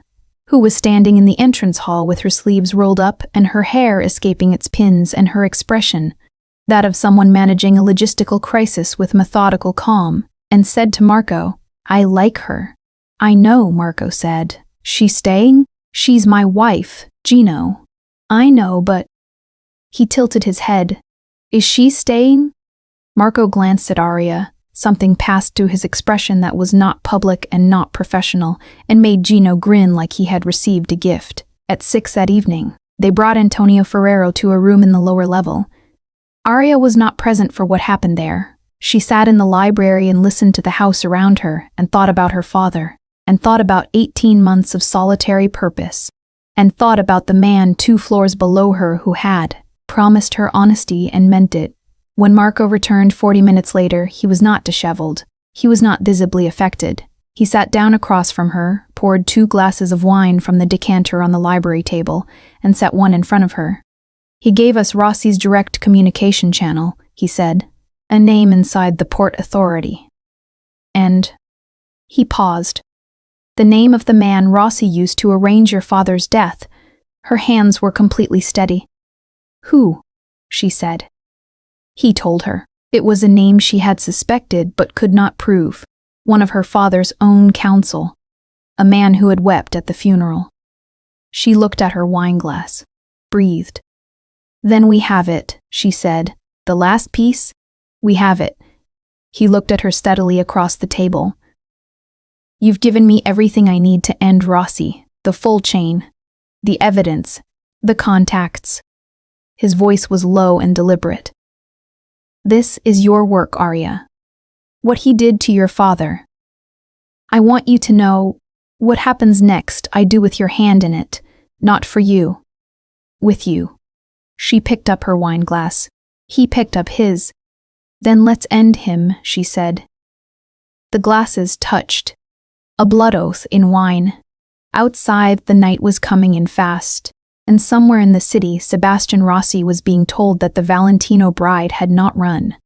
who was standing in the entrance hall with her sleeves rolled up and her hair escaping its pins, and her expression, that of someone managing a logistical crisis with methodical calm, and said to Marco, "I like her." "I know," Marco said. "She's staying? She's my wife, Gino." "I know, but—" He tilted his head. "Is she staying?" Marco glanced at Arya. Something passed through his expression that was not public and not professional, and made Gino grin like he had received a gift. At 6 that evening, they brought Antonio Ferrero to a room in the lower level. Arya was not present for what happened there. She sat in the library and listened to the house around her, and thought about her father, and thought about 18 months of solitary purpose, and thought about the man 2 floors below her who had promised her honesty and meant it. When Marco returned 40 minutes later, he was not disheveled. He was not visibly affected. He sat down across from her, poured 2 glasses of wine from the decanter on the library table, and set one in front of her. "He gave us Rossi's direct communication channel," he said, "a name inside the Port Authority. And—" he paused. "The name of the man Rossi used to arrange your father's death." Her hands were completely steady. "Who?" she said. He told her. It was a name she had suspected but could not prove. One of her father's own counsel. A man who had wept at the funeral. She looked at her wineglass. Breathed. "Then we have it," she said. "The last piece? We have it." He looked at her steadily across the table. "You've given me everything I need to end Rossi. The full chain. The evidence. The contacts." His voice was low and deliberate. "This is your work, Arya. What he did to your father. I want you to know what happens next I do with your hand in it, not for you. With you." She picked up her wineglass. He picked up his. "Then let's end him," she said. The glasses touched. A blood oath in wine. Outside, the night was coming in fast. And somewhere in the city, Sebastian Rossi was being told that the Valentino bride had not run.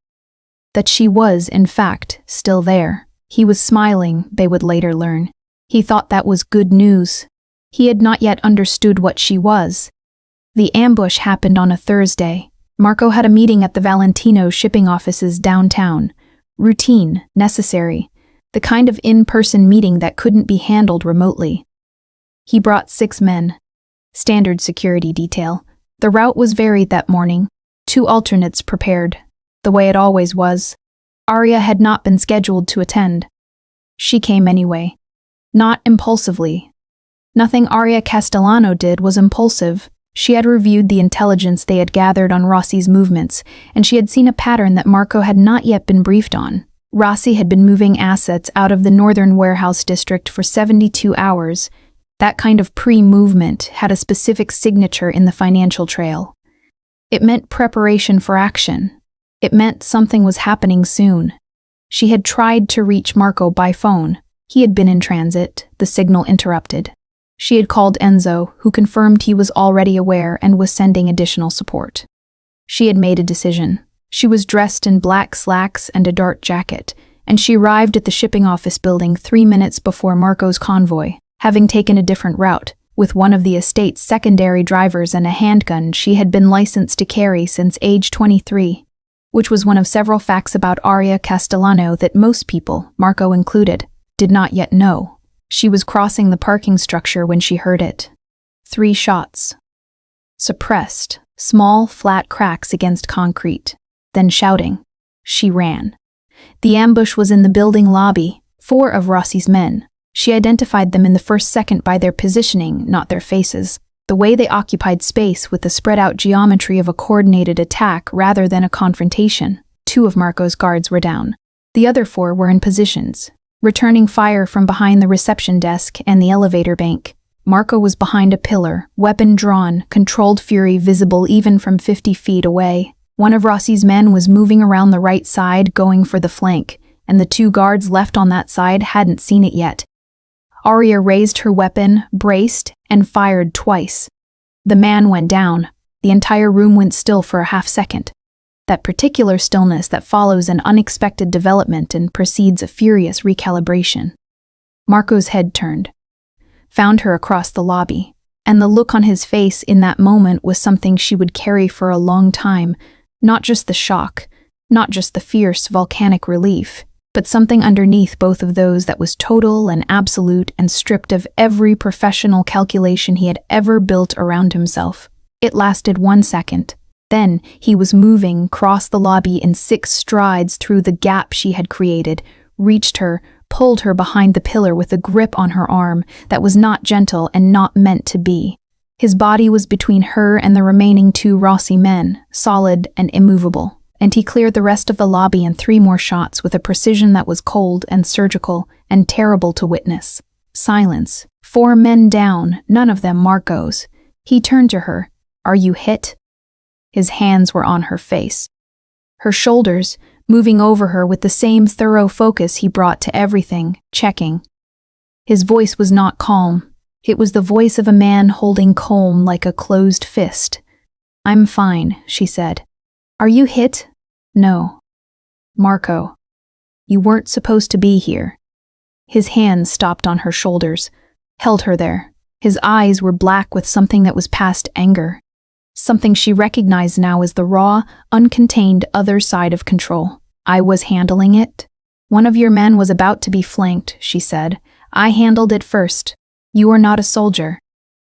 That she was, in fact, still there. He was smiling, they would later learn. He thought that was good news. He had not yet understood what she was. The ambush happened on a Thursday. Marco had a meeting at the Valentino shipping offices downtown. Routine, necessary. The kind of in-person meeting that couldn't be handled remotely. He brought 6 men. Standard security detail. The route was varied that morning. 2 alternates prepared, the way it always was. Arya had not been scheduled to attend. She came anyway. Not impulsively. Nothing Arya Castellano did was impulsive. She had reviewed the intelligence they had gathered on Rossi's movements, and she had seen a pattern that Marco had not yet been briefed on. Rossi had been moving assets out of the northern warehouse district for 72 hours. That kind of pre-movement had a specific signature in the financial trail. It meant preparation for action. It meant something was happening soon. She had tried to reach Marco by phone. He had been in transit, the signal interrupted. She had called Enzo, who confirmed he was already aware and was sending additional support. She had made a decision. She was dressed in black slacks and a dark jacket, and she arrived at the shipping office building 3 minutes before Marco's convoy, having taken a different route. With one of the estate's secondary drivers and a handgun she had been licensed to carry since age 23, which was one of several facts about Arya Castellano that most people, Marco included, did not yet know. She was crossing the parking structure when she heard it. 3 shots. Suppressed, Small, flat cracks against concrete. Then shouting. She ran. The ambush was in the building lobby, 4 of Rossi's men. She identified them in the first second by their positioning, not their faces. The way they occupied space with the spread-out geometry of a coordinated attack rather than a confrontation. 2 of Marco's guards were down. The other 4 were in positions, returning fire from behind the reception desk and the elevator bank. Marco was behind a pillar, weapon drawn, controlled fury visible even from 50 feet away. One of Rossi's men was moving around the right side, going for the flank, and the 2 guards left on that side hadn't seen it yet. Arya raised her weapon, braced, and fired twice. The man went down. The entire room went still for a half-second. That particular stillness that follows an unexpected development and precedes a furious recalibration. Marco's head turned, found her across the lobby, and the look on his face in that moment was something she would carry for a long time, not just the shock, not just the fierce volcanic relief, but something underneath both of those that was total and absolute and stripped of every professional calculation he had ever built around himself. It lasted 1 second. Then he was moving across the lobby in 6 strides through the gap she had created, reached her, pulled her behind the pillar with a grip on her arm that was not gentle and not meant to be. His body was between her and the remaining 2 Rossi men, solid and immovable, and he cleared the rest of the lobby in 3 more shots with a precision that was cold and surgical and terrible to witness. Silence. 4 men down, none of them Marco's. He turned to her. "Are you hit?" His hands were on her face. Her shoulders, moving over her with the same thorough focus he brought to everything, checking. His voice was not calm. It was the voice of a man holding calm like a closed fist. "I'm fine," she said. "Are you hit?" "No." "Marco, you weren't supposed to be here." His hands stopped on her shoulders, held her there. His eyes were black with something that was past anger. Something she recognized now as the raw, uncontained other side of control. "I was handling it. One of your men was about to be flanked," she said. "I handled it first. You are not a soldier."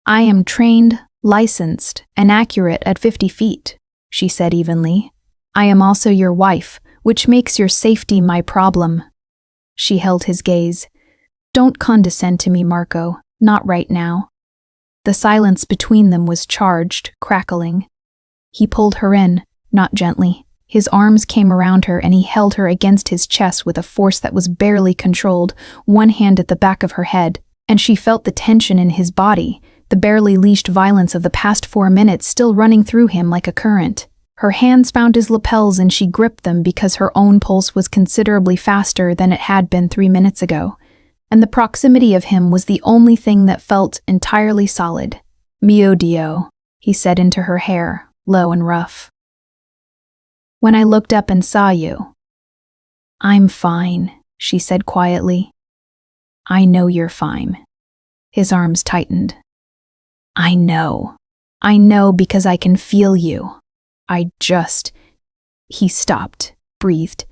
"I am trained, licensed, and accurate at 50 feet, she said evenly. "I am also your wife, which makes your safety my problem." She held his gaze. "Don't condescend to me, Marco. Not right now." The silence between them was charged, crackling. He pulled her in, not gently. His arms came around her and he held her against his chest with a force that was barely controlled, one hand at the back of her head, and she felt the tension in his body, the barely leashed violence of the past 4 minutes still running through him like a current. Her hands found his lapels and she gripped them because her own pulse was considerably faster than it had been 3 minutes ago. And the proximity of him was the only thing that felt entirely solid. "Mio Dio," he said into her hair, low and rough. "When I looked up and saw you." "I'm fine," she said quietly. "I know you're fine." His arms tightened. I know because I can feel you. He stopped, breathed.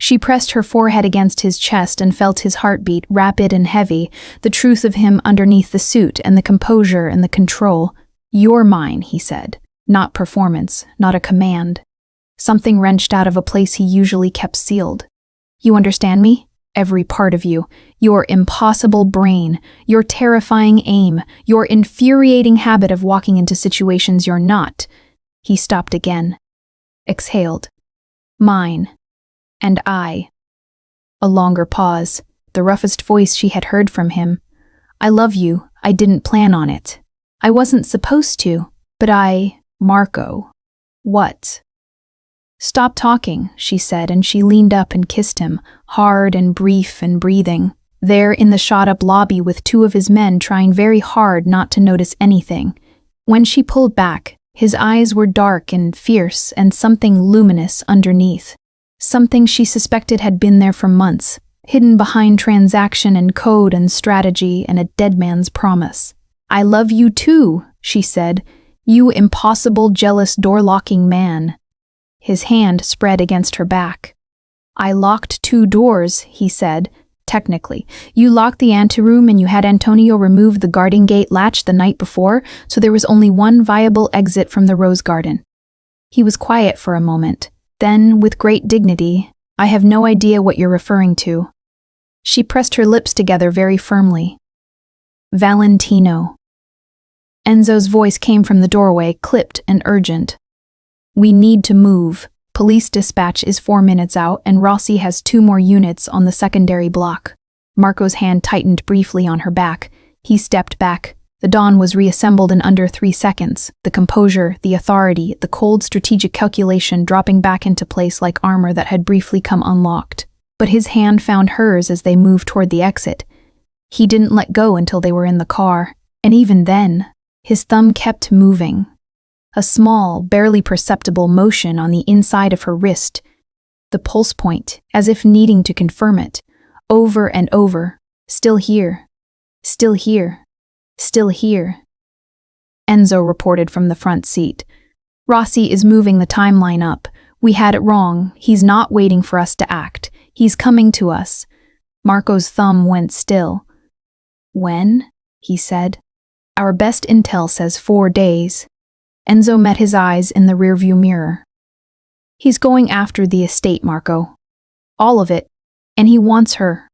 She pressed her forehead against his chest and felt his heartbeat, rapid and heavy, the truth of him underneath the suit and the composure and the control. "You're mine," he said. Not performance, not a command. Something wrenched out of a place he usually kept sealed. "You understand me? Every part of you. Your impossible brain, your terrifying aim, your infuriating habit of walking into situations you're not." He stopped again. Exhaled. "Mine. And I." A longer pause, the roughest voice she had heard from him. "I love you. I didn't plan on it. I wasn't supposed to, but Marco." "What?" "Stop talking," she said, and she leaned up and kissed him, hard and brief and breathing, there in the shot-up lobby with 2 of his men trying very hard not to notice anything. When she pulled back, his eyes were dark and fierce and something luminous underneath. Something she suspected had been there for months, hidden behind transaction and code and strategy and a dead man's promise. "I love you too," she said. "You impossible, jealous, door-locking man." His hand spread against her back. "I locked 2 doors," he said, technically. You locked the anteroom and you had Antonio remove the guarding gate latch the night before, so there was only one viable exit from the rose garden. He was quiet for a moment. Then, with great dignity, I have no idea what you're referring to. She pressed her lips together very firmly. Valentino. Enzo's voice came from the doorway, clipped and urgent. We need to move. Police dispatch is 4 minutes out and Rossi has 2 more units on the secondary block. Marco's hand tightened briefly on her back. He stepped back. The Dawn was reassembled in under 3 seconds. The composure, the authority, the cold strategic calculation dropping back into place like armor that had briefly come unlocked. But his hand found hers as they moved toward the exit. He didn't let go until they were in the car. And even then, his thumb kept moving. A small, barely perceptible motion on the inside of her wrist. The pulse point, as if needing to confirm it. Over and over. Still here. Still here. Still here. Enzo reported from the front seat. Rossi is moving the timeline up. We had it wrong. He's not waiting for us to act. He's coming to us. Marco's thumb went still. When? He said. Our best intel says 4 days. Enzo met his eyes in the rearview mirror. He's going after the estate, Marco. All of it. And he wants her.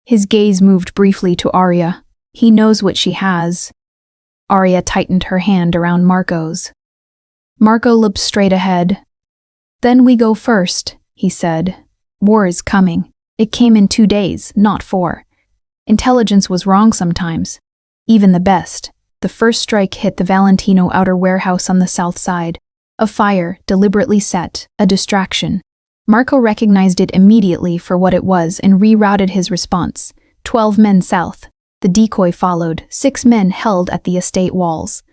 His gaze moved briefly to Arya. He knows what she has. Arya tightened her hand around Marco's. Marco looked straight ahead. Then we go first, he said. War is coming. It came in 2 days, not 4. Intelligence was wrong sometimes. Even the best. The first strike hit the Valentino outer warehouse on the south side. A fire, deliberately set, a distraction. Marco recognized it immediately for what it was and rerouted his response. 12 men south. The decoy followed, 6 men held at the estate walls.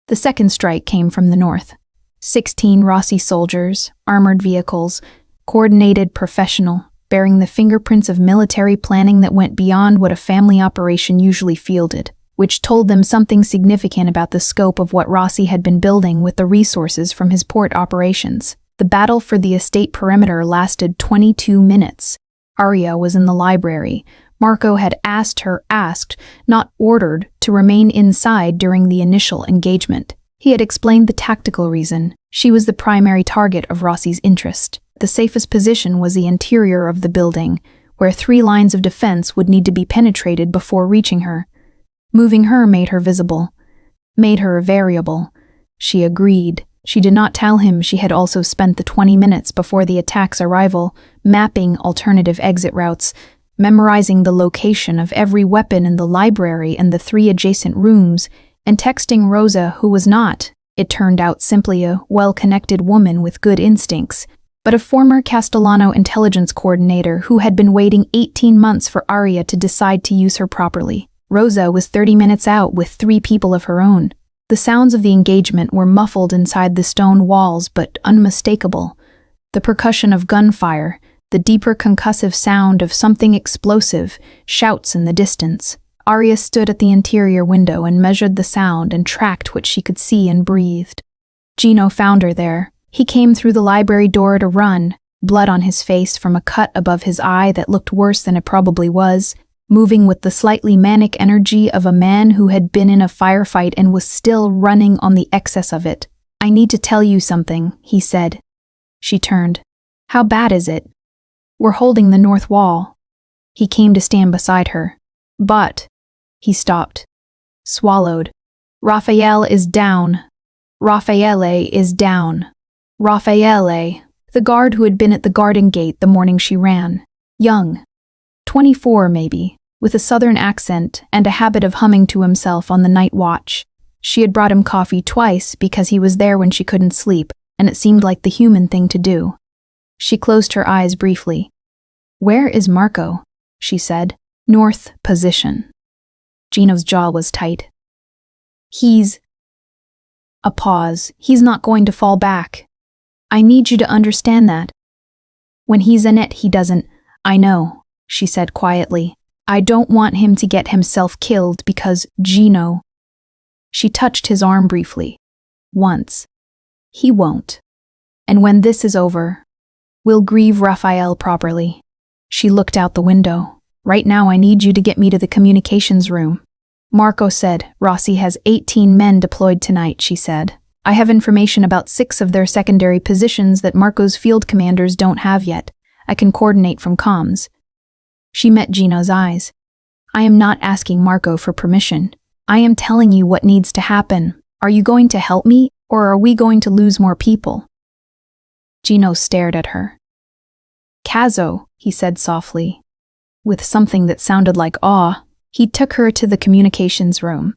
The second strike came from the north. 16 Rossi soldiers, armored vehicles, coordinated, professional, bearing the fingerprints of military planning that went beyond what a family operation usually fielded, which told them something significant about the scope of what Rossi had been building with the resources from his port operations. The battle for the estate perimeter lasted 22 minutes. Arya was in the library. Marco had asked, not ordered, to remain inside during the initial engagement. He had explained the tactical reason. She was the primary target of Rossi's interest. The safest position was the interior of the building, where 3 lines of defense would need to be penetrated before reaching her. Moving her made her visible, made her a variable. She agreed. She did not tell him she had also spent the 20 minutes before the attack's arrival mapping alternative exit routes, memorizing the location of every weapon in the library and the 3 adjacent rooms, and texting Rosa, who was not, it turned out, simply a well-connected woman with good instincts, but a former Castellano intelligence coordinator who had been waiting 18 months for Arya to decide to use her properly. Rosa was 30 minutes out with 3 people of her own. The sounds of the engagement were muffled inside the stone walls but unmistakable. The percussion of gunfire, the deeper concussive sound of something explosive, shouts in the distance. Arya stood at the interior window and measured the sound and tracked what she could see and breathed. Gino found her there. He came through the library door at a run, blood on his face from a cut above his eye that looked worse than it probably was, moving with the slightly manic energy of a man who had been in a firefight and was still running on the excess of it. I need to tell you something, he said. She turned. How bad is it? We're holding the north wall. He came to stand beside her. But, he stopped. Swallowed. Raffaele is down. Raffaele is down. Raffaele, the guard who had been at the garden gate the morning she ran. Young. 24 maybe, with a southern accent and a habit of humming to himself on the night watch. She had brought him coffee twice because he was there when she couldn't sleep, and it seemed like the human thing to do. She closed her eyes briefly. Where is Marco? She said. North position. Gino's jaw was tight. He's... A pause. He's not going to fall back. I need you to understand that. When he's in it, he doesn't... I know, she said quietly. I don't want him to get himself killed because Gino... She touched his arm briefly. Once. He won't. And when this is over, we'll grieve Raphael properly. She looked out the window. Right now I need you to get me to the communications room. Marco said. Rossi has 18 men deployed tonight, she said. I have information about 6 of their secondary positions that Marco's field commanders don't have yet. I can coordinate from comms. She met Gino's eyes. I am not asking Marco for permission. I am telling you what needs to happen. Are you going to help me, or are we going to lose more people? Gino stared at her. Kazo, he said softly. With something that sounded like awe, he took her to the communications room.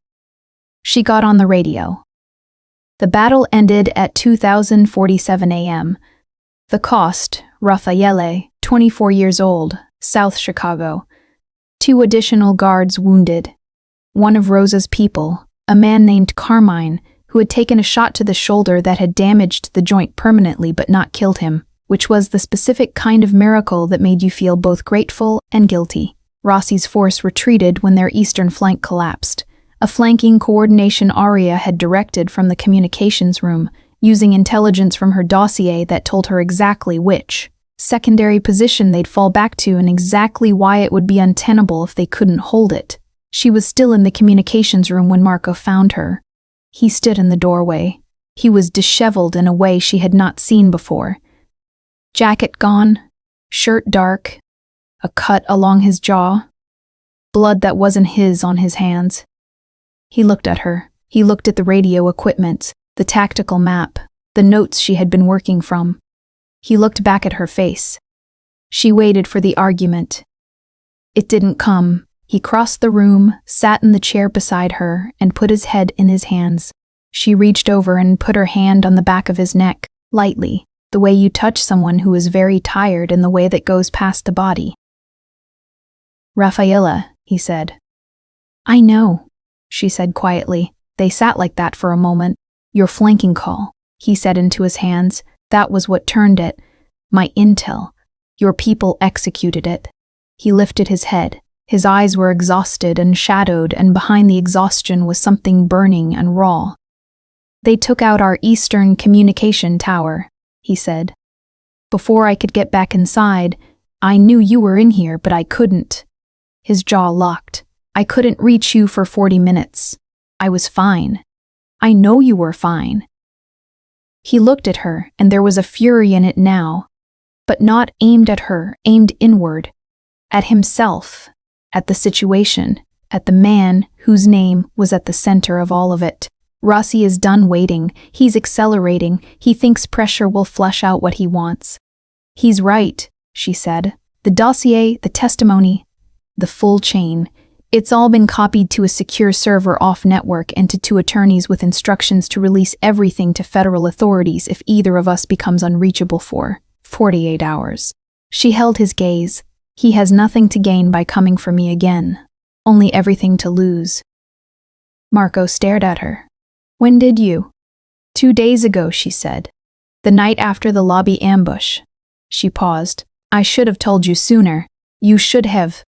She got on the radio. The battle ended at 2047 a.m. The cost, Raffaele, 24 years old, South Chicago. 2 additional guards wounded. One of Rosa's people, a man named Carmine, who had taken a shot to the shoulder that had damaged the joint permanently but not killed him, which was the specific kind of miracle that made you feel both grateful and guilty. Rossi's force retreated when their eastern flank collapsed. A flanking coordination Aria had directed from the communications room, using intelligence from her dossier that told her exactly which secondary position they'd fall back to and exactly why it would be untenable if they couldn't hold it. She was still in the communications room when Marco found her. He stood in the doorway. He was disheveled in a way she had not seen before. Jacket gone, shirt dark, a cut along his jaw, blood that wasn't his on his hands. He looked at her. He looked at the radio equipment, the tactical map, the notes she had been working from. He looked back at her face. She waited for the argument. It didn't come. He crossed the room, sat in the chair beside her, and put his head in his hands. She reached over and put her hand on the back of his neck, lightly, the way you touch someone who is very tired in the way that goes past the body. Raffaella, he said. I know, she said quietly. They sat like that for a moment. Your flanking call, he said into his hands. That was what turned it. My intel. Your people executed it. He lifted his head. His eyes were exhausted and shadowed, and behind the exhaustion was something burning and raw. They took out our eastern communication tower, he said. Before I could get back inside, I knew you were in here, but I couldn't. His jaw locked. I couldn't reach you for 40 minutes. I was fine. I know you were fine. He looked at her, and there was a fury in it now, but not aimed at her, aimed inward, at himself, at the situation, at the man whose name was at the center of all of it. Rossi is done waiting. He's accelerating. He thinks pressure will flush out what he wants. He's right, she said. The dossier, the testimony, the full chain. It's all been copied to a secure server off-network and to 2 attorneys with instructions to release everything to federal authorities if either of us becomes unreachable for 48 hours. She held his gaze. He has nothing to gain by coming for me again, only everything to lose. Marco stared at her. When did you? 2 days ago, she said. The night after the lobby ambush. She paused. I should have told you sooner. You should have.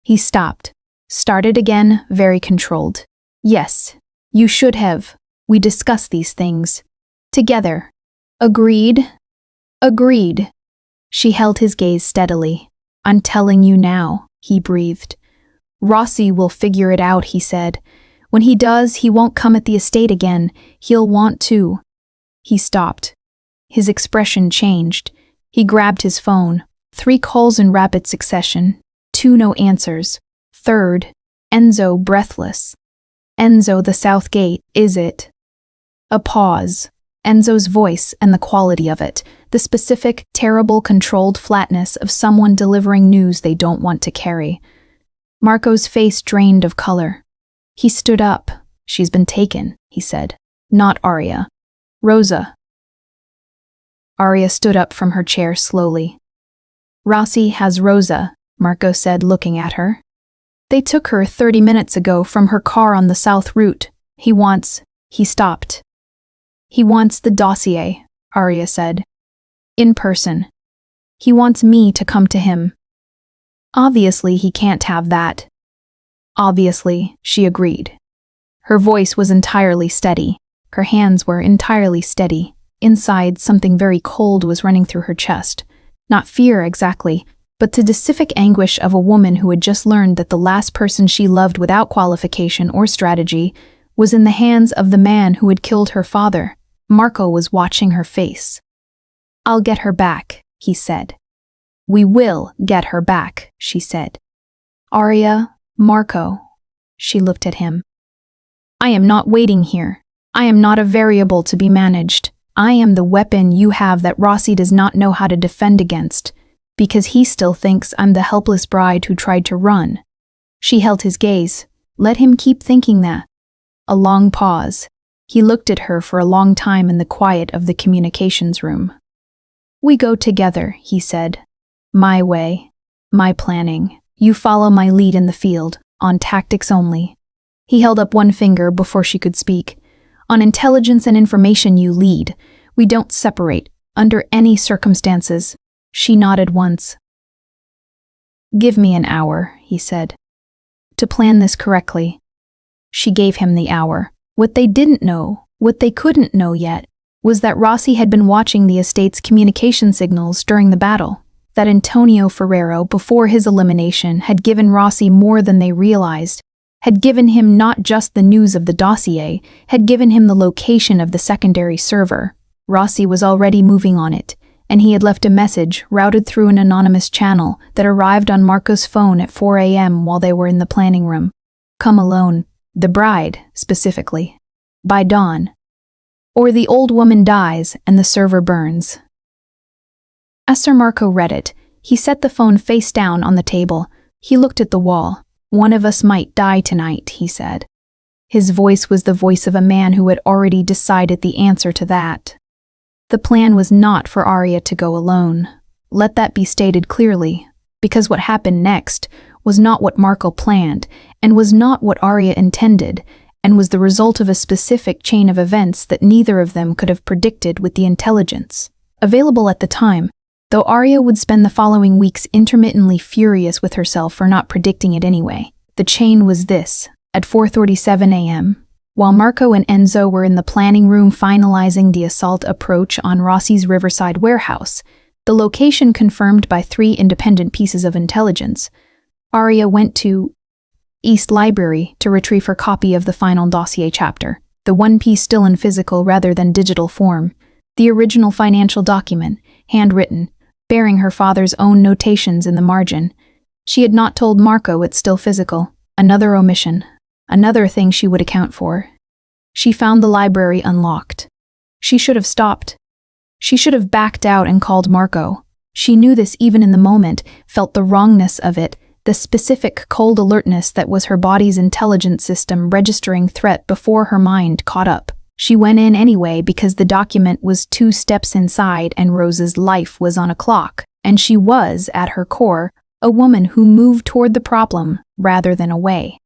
He stopped. Started again, very controlled. Yes, you should have. We discussed these things. Together. Agreed? Agreed. She held his gaze steadily. I'm telling you now, he breathed. Rossi will figure it out, he said. When he does, he won't come at the estate again. He'll want to. He stopped. His expression changed. He grabbed his phone. 3 calls in rapid succession. 2 no answers. 3rd, Enzo breathless. Enzo, the South Gate, is it? A pause. Enzo's voice and the quality of it. The specific, terrible, controlled flatness of someone delivering news they don't want to carry. Marco's face drained of color. He stood up. She's been taken, he said. Not Aria. Rosa. Aria stood up from her chair slowly. Rossi has Rosa, Marco said, looking at her. They took her 30 minutes ago from her car on the south route. He stopped. He wants the dossier, Aria said. In person. He wants me to come to him. Obviously, he can't have that. Obviously, she agreed. Her voice was entirely steady. Her hands were entirely steady. Inside, something very cold was running through her chest. Not fear exactly, but to the specific anguish of a woman who had just learned that the last person she loved without qualification or strategy was in the hands of the man who had killed her father. Marco was watching her face. "I'll get her back," he said. "We will get her back," she said. "Arya, Marco." She looked at him. "I am not waiting here. I am not a variable to be managed. I am the weapon you have that Rossi does not know how to defend against, because he still thinks I'm the helpless bride who tried to run." She held his gaze. Let him keep thinking that. A long pause. He looked at her for a long time in the quiet of the communications room. "We go together," he said. "My way. My planning. You follow my lead in the field, on tactics only." He held up one finger before she could speak. "On intelligence and information you lead. We don't separate, under any circumstances." She nodded once. "Give me an hour," he said, "to plan this correctly." She gave him the hour. What they didn't know, what they couldn't know yet, was that Rossi had been watching the estate's communication signals during the battle. That Antonio Ferrero, before his elimination, had given Rossi more than they realized, had given him not just the news of the dossier, had given him the location of the secondary server. Rossi was already moving on it, and he had left a message routed through an anonymous channel that arrived on Marco's phone at 4 a.m. while they were in the planning room. "Come alone. The bride, specifically. By dawn. Or the old woman dies and the server burns." As Sir Marco read it, he set the phone face down on the table. He looked at the wall. "One of us might die tonight," he said. His voice was the voice of a man who had already decided the answer to that. The plan was not for Arya to go alone. Let that be stated clearly, because what happened next was not what Marco planned, and was not what Arya intended, and was the result of a specific chain of events that neither of them could have predicted with the intelligence available at the time, though Arya would spend the following weeks intermittently furious with herself for not predicting it anyway. The chain was this: at 4:37 a.m., while Marco and Enzo were in the planning room finalizing the assault approach on Rossi's Riverside warehouse, the location confirmed by 3 independent pieces of intelligence, Arya went to East Library to retrieve her copy of the final dossier chapter, the one piece still in physical rather than digital form, the original financial document, handwritten, bearing her father's own notations in the margin. She had not told Marco it's still physical. Another omission. Another thing she would account for. She found the library unlocked. She should have stopped. She should have backed out and called Marco. She knew this even in the moment, felt the wrongness of it, the specific cold alertness that was her body's intelligence system registering threat before her mind caught up. She went in anyway because the document was 2 steps inside and Rose's life was on a clock, and she was, at her core, a woman who moved toward the problem rather than away.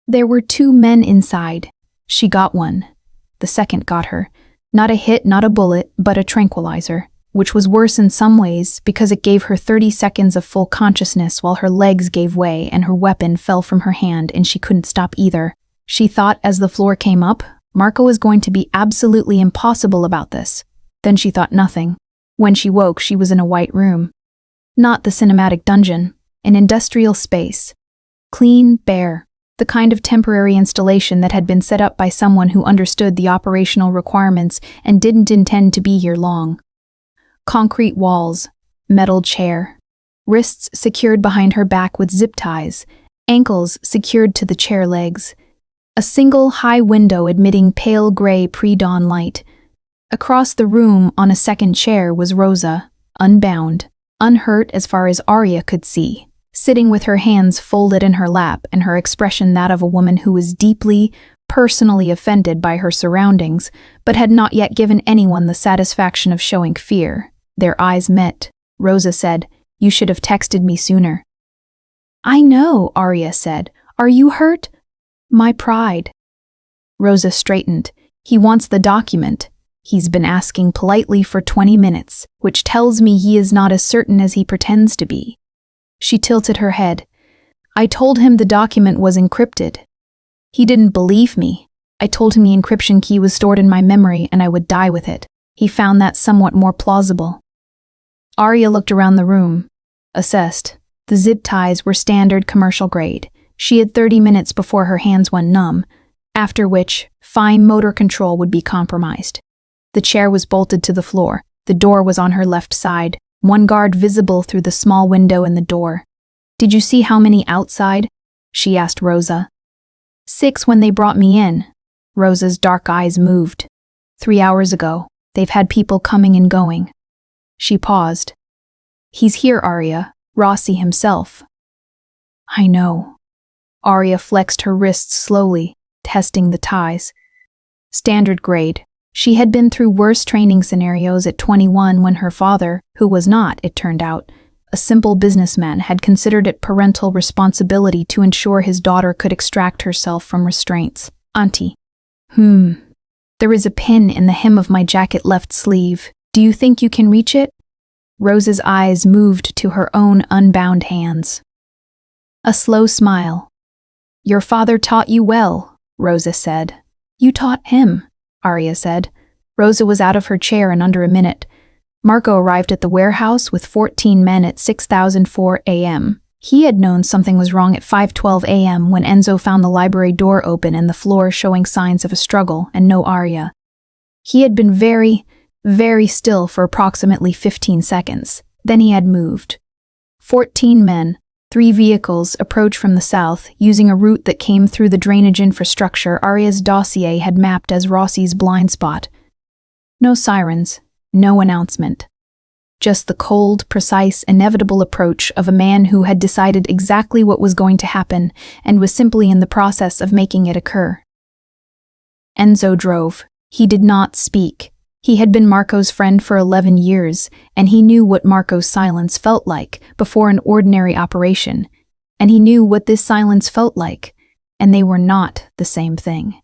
There were 2 men inside. She got one. The second got her. Not a hit, not a bullet, but a tranquilizer, which was worse in some ways because it gave her 30 seconds of full consciousness while her legs gave way and her weapon fell from her hand and she couldn't stop either. She thought as the floor came up, Marco was going to be absolutely impossible about this. Then she thought nothing. When she woke, she was in a white room. Not the cinematic dungeon, an industrial space. Clean, bare. The kind of temporary installation that had been set up by someone who understood the operational requirements and didn't intend to be here long. Concrete walls, metal chair, wrists secured behind her back with zip ties, ankles secured to the chair legs, a single high window admitting pale gray pre-dawn light. Across the room on a second chair was Rosa, unbound, unhurt as far as Arya could see, sitting with her hands folded in her lap and her expression that of a woman who was deeply, personally offended by her surroundings, but had not yet given anyone the satisfaction of showing fear. Their eyes met. Rosa said, "You should have texted me sooner." "I know," Arya said. "Are you hurt?" "My pride." Rosa straightened. "He wants the document. He's been asking politely for 20 minutes, which tells me he is not as certain as he pretends to be." She tilted her head. "I told him the document was encrypted. He didn't believe me. I told him the encryption key was stored in my memory and I would die with it. He found that somewhat more plausible." Arya looked around the room. Assessed. The zip ties were standard commercial grade. She had 30 minutes before her hands went numb, after which fine motor control would be compromised. The chair was bolted to the floor. The door was on her left side, one guard visible through the small window in the door. "Did you see how many outside?" she asked Rosa. "6 when they brought me in." Rosa's dark eyes moved. 3 hours ago. They've had people coming and going. She paused. "He's here, Arya. Rossi himself." "I know." Arya flexed her wrists slowly, testing the ties. Standard grade. She had been through worse training scenarios at 21 when her father, who was not, it turned out, a simple businessman, had considered it parental responsibility to ensure his daughter could extract herself from restraints. "Auntie." There is a pin in the hem of my jacket left sleeve. Do you think you can reach it?" Rosa's eyes moved to her own unbound hands. A slow smile. "Your father taught you well," Rosa said. "You taught him," Arya said. Rosa was out of her chair in under a minute. Marco arrived at the warehouse with 14 men at 6:04 a.m. He had known something was wrong at 5:12 a.m. when Enzo found the library door open and the floor showing signs of a struggle and no Arya. He had been very, very still for approximately 15 seconds. Then he had moved. 14 men, 3 vehicles approached from the south, using a route that came through the drainage infrastructure Arya's dossier had mapped as Rossi's blind spot. No sirens, no announcement. Just the cold, precise, inevitable approach of a man who had decided exactly what was going to happen and was simply in the process of making it occur. Enzo drove. He did not speak. He had been Marco's friend for 11 years, and he knew what Marco's silence felt like before an ordinary operation, and he knew what this silence felt like, and they were not the same thing.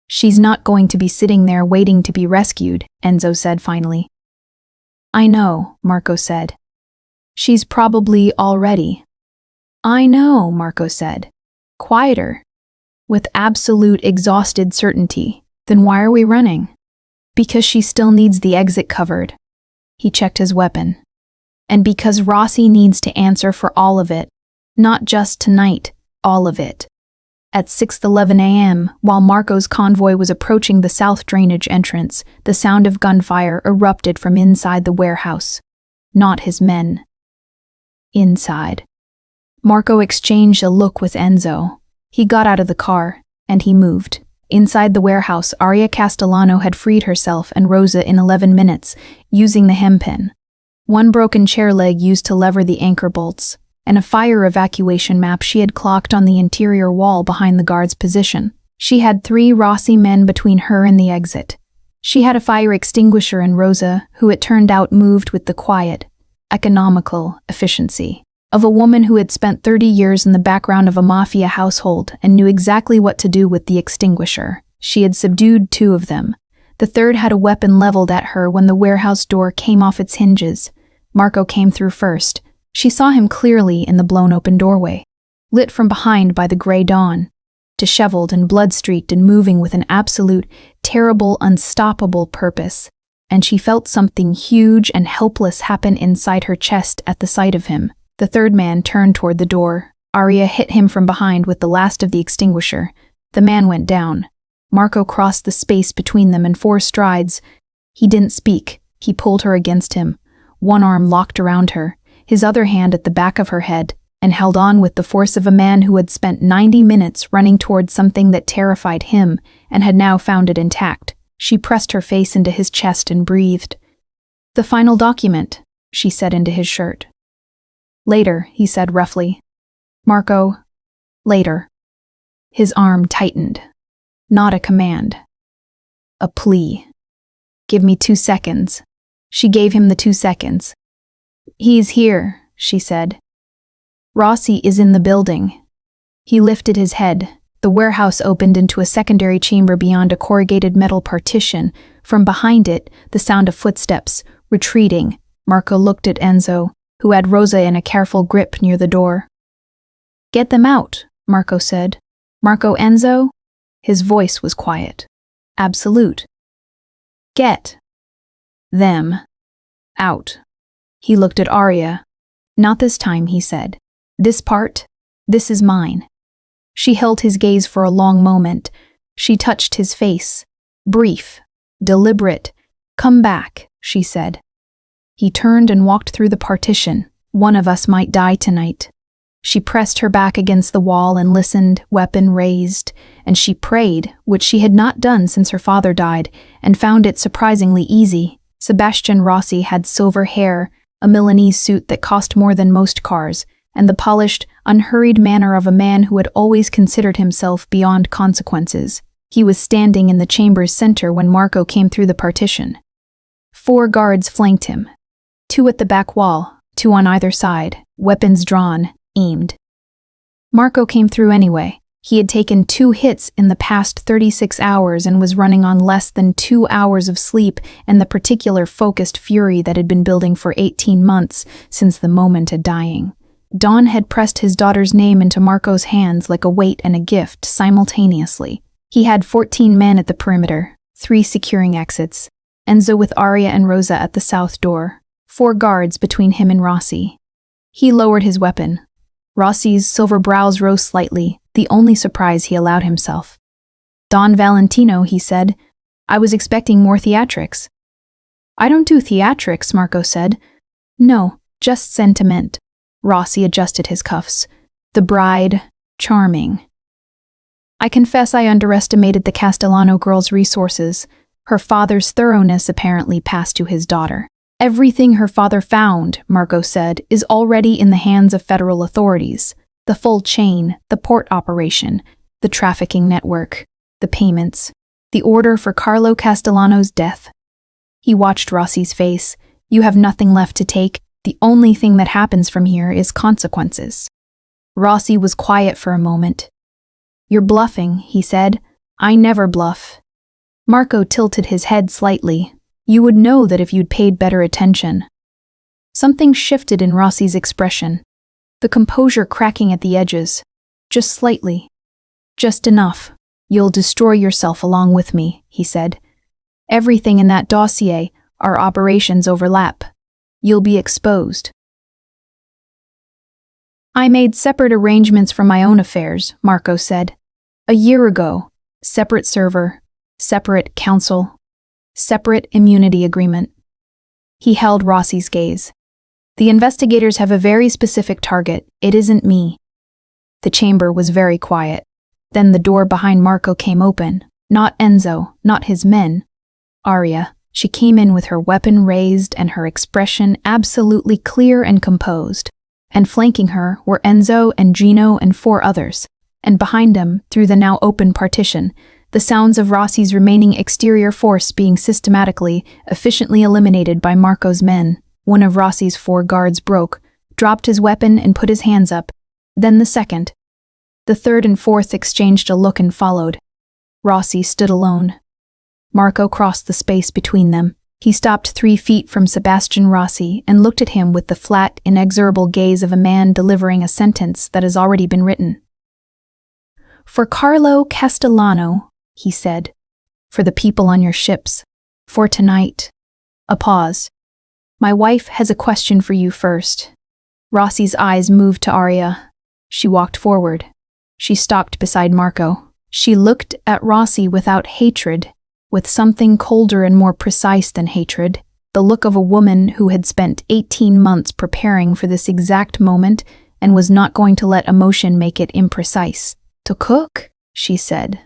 "She's not going to be sitting there waiting to be rescued," Enzo said finally. "I know," Marco said. "She's probably already." "I know," Marco said. Quieter, with absolute exhausted certainty. "Then why are we running?" "Because she still needs the exit covered." He checked his weapon. "And because Rossi needs to answer for all of it. Not just tonight, all of it." At 6:11 a.m., while Marco's convoy was approaching the south drainage entrance, the sound of gunfire erupted from inside the warehouse. Not his men. Inside. Marco exchanged a look with Enzo. He got out of the car, and he moved. Inside the warehouse, Arya Castellano had freed herself and Rosa in 11 minutes, using the hempin. One broken chair leg used to lever the anchor bolts, and a fire evacuation map she had clocked on the interior wall behind the guard's position. She had 3 Rossi men between her and the exit. She had a fire extinguisher in Rosa, who it turned out moved with the quiet, economical efficiency of a woman who had spent 30 years in the background of a mafia household and knew exactly what to do with the extinguisher. She had subdued 2 of them. The third had a weapon leveled at her when the warehouse door came off its hinges. Marco came through first. She saw him clearly in the blown-open doorway, lit from behind by the gray dawn, disheveled and blood-streaked and moving with an absolute, terrible, unstoppable purpose, and she felt something huge and helpless happen inside her chest at the sight of him. The third man turned toward the door. Arya hit him from behind with the last of the extinguisher. The man went down. Marco crossed the space between them in 4 strides. He didn't speak. He pulled her against him, one arm locked around her, his other hand at the back of her head, and held on with the force of a man who had spent 90 minutes running toward something that terrified him and had now found it intact. She pressed her face into his chest and breathed. "The final document," she said into his shirt. "Later," he said roughly. "Marco, later." His arm tightened. Not a command. A plea. "Give me 2 seconds." She gave him the 2 seconds. "He's here," she said. "Rossi is in the building." He lifted his head. The warehouse opened into a secondary chamber beyond a corrugated metal partition. From behind it, the sound of footsteps, retreating. Marco looked at Enzo, who had Rosa in a careful grip near the door. "Get them out," Marco said. "Marco, Enzo?" His voice was quiet. Absolute. "Get them out." He looked at Arya. Not this time, he said. This part, this is mine. She held his gaze for a long moment. She touched his face. Brief, deliberate. Come back, she said. He turned and walked through the partition. One of us might die tonight. She pressed her back against the wall and listened, weapon raised, and she prayed, which she had not done since her father died, and found it surprisingly easy. Sebastian Rossi had silver hair, a Milanese suit that cost more than most cars, and the polished, unhurried manner of a man who had always considered himself beyond consequences. He was standing in the chamber's center when Marco came through the partition. 4 guards flanked him. 2 at the back wall, 2 on either side, weapons drawn, aimed. Marco came through anyway. He had taken 2 hits in the past 36 hours and was running on less than 2 hours of sleep and the particular focused fury that had been building for 18 months since the moment of dying. Don had pressed his daughter's name into Marco's hands like a weight and a gift simultaneously. He had 14 men at the perimeter, 3 securing exits, Enzo with Aria and Rosa at the south door, 4 guards between him and Rossi. He lowered his weapon. Rossi's silver brows rose slightly, the only surprise he allowed himself. Don Valentino, he said, I was expecting more theatrics. I don't do theatrics, Marco said. No, just sentiment. Rossi adjusted his cuffs. The bride, charming. I confess I underestimated the Castellano girl's resources. Her father's thoroughness apparently passed to his daughter. Everything her father found, Marco said, is already in the hands of federal authorities. The full chain, the port operation, the trafficking network, the payments, the order for Carlo Castellano's death. He watched Rossi's face. You have nothing left to take. The only thing that happens from here is consequences. Rossi was quiet for a moment. You're bluffing, he said. I never bluff. Marco tilted his head slightly. You would know that if you'd paid better attention. Something shifted in Rossi's expression, the composure cracking at the edges. Just slightly. Just enough. You'll destroy yourself along with me, he said. Everything in that dossier, our operations overlap. You'll be exposed. I made separate arrangements for my own affairs, Marco said. A year ago. Separate server, separate counsel, separate immunity agreement. He held Rossi's gaze. The investigators have a very specific target. It isn't me. The chamber was very quiet. Then the door behind Marco came open. Not Enzo, not his men. Aria. She came in with her weapon raised and her expression absolutely clear and composed. And flanking her were Enzo and Gino and 4 others. And behind them, through the now open partition, the sounds of Rossi's remaining exterior force being systematically, efficiently eliminated by Marco's men. One of Rossi's 4 guards broke, dropped his weapon and put his hands up. Then the second. The 3rd and 4th exchanged a look and followed. Rossi stood alone. Marco crossed the space between them. He stopped 3 feet from Sebastian Rossi and looked at him with the flat, inexorable gaze of a man delivering a sentence that has already been written. For Carlo Castellano, he said. For the people on your ships. For tonight. A pause. My wife has a question for you first. Rossi's eyes moved to Aria. She walked forward. She stopped beside Marco. She looked at Rossi without hatred, with something colder and more precise than hatred, the look of a woman who had spent 18 months preparing for this exact moment and was not going to let emotion make it imprecise. To cook, she said.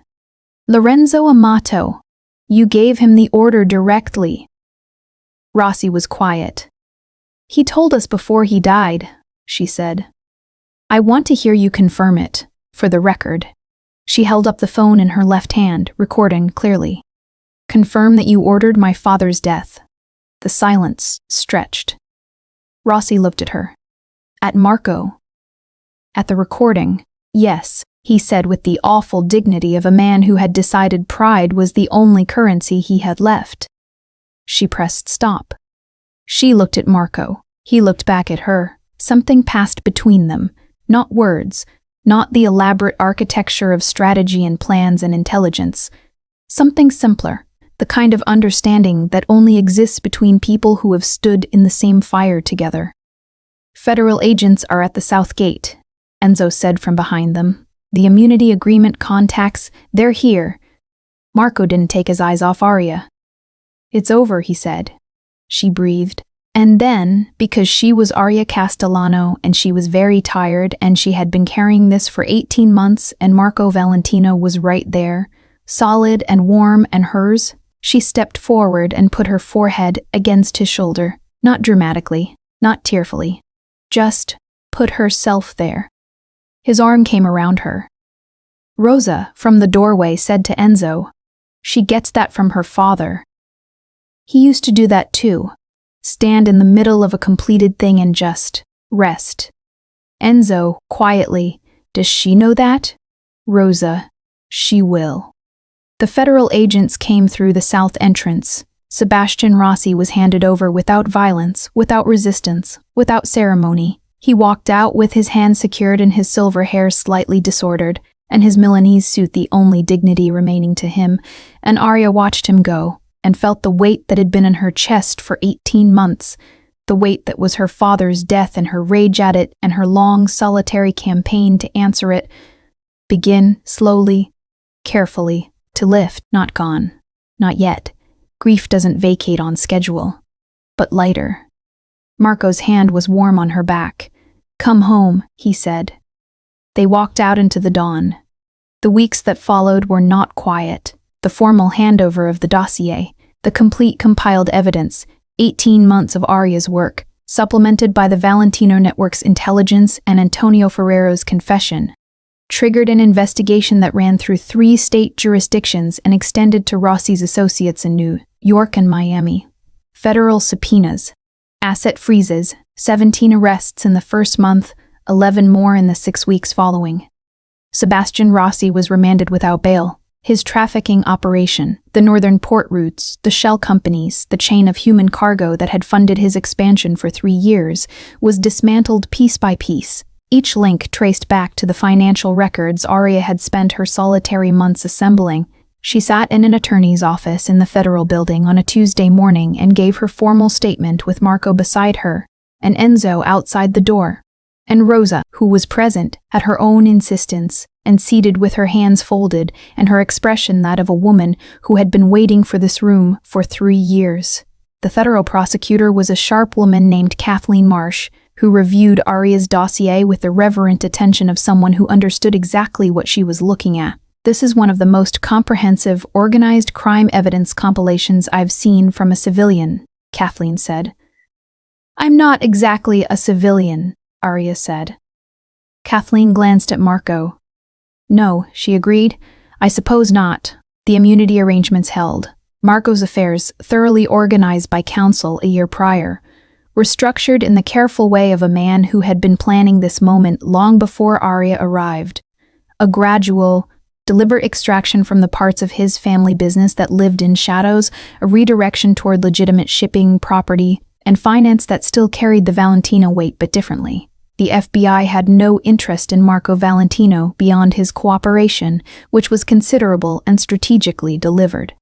Lorenzo Amato, you gave him the order directly. Rossi was quiet. He told us before he died, she said. I want to hear you confirm it, for the record. She held up the phone in her left hand, recording clearly. Confirm that you ordered my father's death. The silence stretched. Rossi looked at her. At Marco. At the recording. Yes, he said with the awful dignity of a man who had decided pride was the only currency he had left. She pressed stop. She looked at Marco. He looked back at her. Something passed between them. Not words, not the elaborate architecture of strategy and plans and intelligence. Something simpler, the kind of understanding that only exists between people who have stood in the same fire together. Federal agents are at the south gate, Enzo said from behind them. The immunity agreement contacts, they're here. Marco didn't take his eyes off Arya. It's over, he said. She breathed. And then, because she was Arya Castellano and she was very tired and she had been carrying this for 18 months and Marco Valentino was right there, solid and warm and hers, she stepped forward and put her forehead against his shoulder, not dramatically, not tearfully, just put herself there. His arm came around her. Rosa, from the doorway, said to Enzo, "She gets that from her father. He used to do that too. Stand in the middle of a completed thing and just rest." Enzo, quietly, "Does she know that?" Rosa, "She will." The federal agents came through the south entrance. Sebastian Rossi was handed over without violence, without resistance, without ceremony. He walked out with his hands secured and his silver hair slightly disordered, and his Milanese suit the only dignity remaining to him, and Arya watched him go, and felt the weight that had been in her chest for 18 months, the weight that was her father's death and her rage at it and her long, solitary campaign to answer it, begin slowly, carefully, to lift, not gone, not yet. Grief doesn't vacate on schedule, but lighter. Marco's hand was warm on her back. "Come home," he said. They walked out into the dawn. The weeks that followed were not quiet. The formal handover of the dossier, the complete compiled evidence, 18 months of Arya's work, supplemented by the Valentino Network's intelligence and Antonio Ferrero's confession, triggered an investigation that ran through 3 state jurisdictions and extended to Rossi's associates in New York and Miami. Federal subpoenas, asset freezes, 17 arrests in the first month, 11 more in the 6 weeks following. Sebastian Rossi was remanded without bail. His trafficking operation, the northern port routes, the shell companies, the chain of human cargo that had funded his expansion for 3 years, was dismantled piece by piece, each link traced back to the financial records Arya had spent her solitary months assembling. She sat in an attorney's office in the federal building on a Tuesday morning and gave her formal statement with Marco beside her, and Enzo outside the door. And Rosa, who was present, at her own insistence, and seated with her hands folded, and her expression that of a woman who had been waiting for this room for 3 years. The federal prosecutor was a sharp woman named Kathleen Marsh, who reviewed Arya's dossier with the reverent attention of someone who understood exactly what she was looking at. "This is one of the most comprehensive, organized crime evidence compilations I've seen from a civilian," Kathleen said. "I'm not exactly a civilian," Arya said. Kathleen glanced at Marco. "No," she agreed. "I suppose not. The immunity arrangements held. Marco's affairs, thoroughly organized by counsel a year prior, were structured in the careful way of a man who had been planning this moment long before Arya arrived. A gradual, deliberate extraction from the parts of his family business that lived in shadows, a redirection toward legitimate shipping, property, and finance that still carried the Valentino weight but differently. The FBI had no interest in Marco Valentino beyond his cooperation, which was considerable and strategically delivered.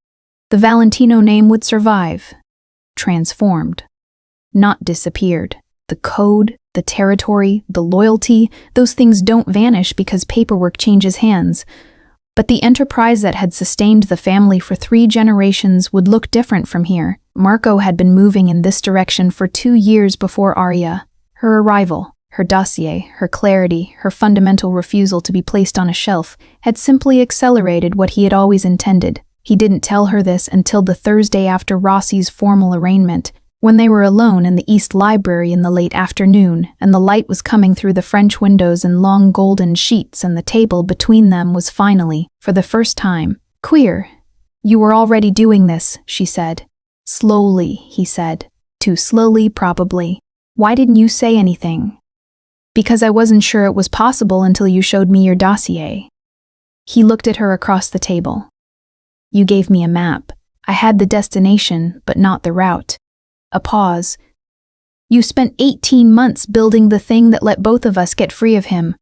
The Valentino name would survive, transformed, not disappeared. The code, the territory, the loyalty, those things don't vanish because paperwork changes hands. But the enterprise that had sustained the family for 3 generations would look different from here. Marco had been moving in this direction for 2 years before Arya. Her arrival, her dossier, her clarity, her fundamental refusal to be placed on a shelf, had simply accelerated what he had always intended. He didn't tell her this until the Thursday after Rossi's formal arraignment, when they were alone in the East Library in the late afternoon, and the light was coming through the French windows in long golden sheets, and the table between them was finally, for the first time, queer. "You were already doing this," she said. "Slowly," he said. "Too slowly, probably. Why didn't you say anything?" "Because I wasn't sure it was possible until you showed me your dossier." He looked at her across the table. "You gave me a map. I had the destination, but not the route." A pause. "You spent 18 months building the thing that let both of us get free of him."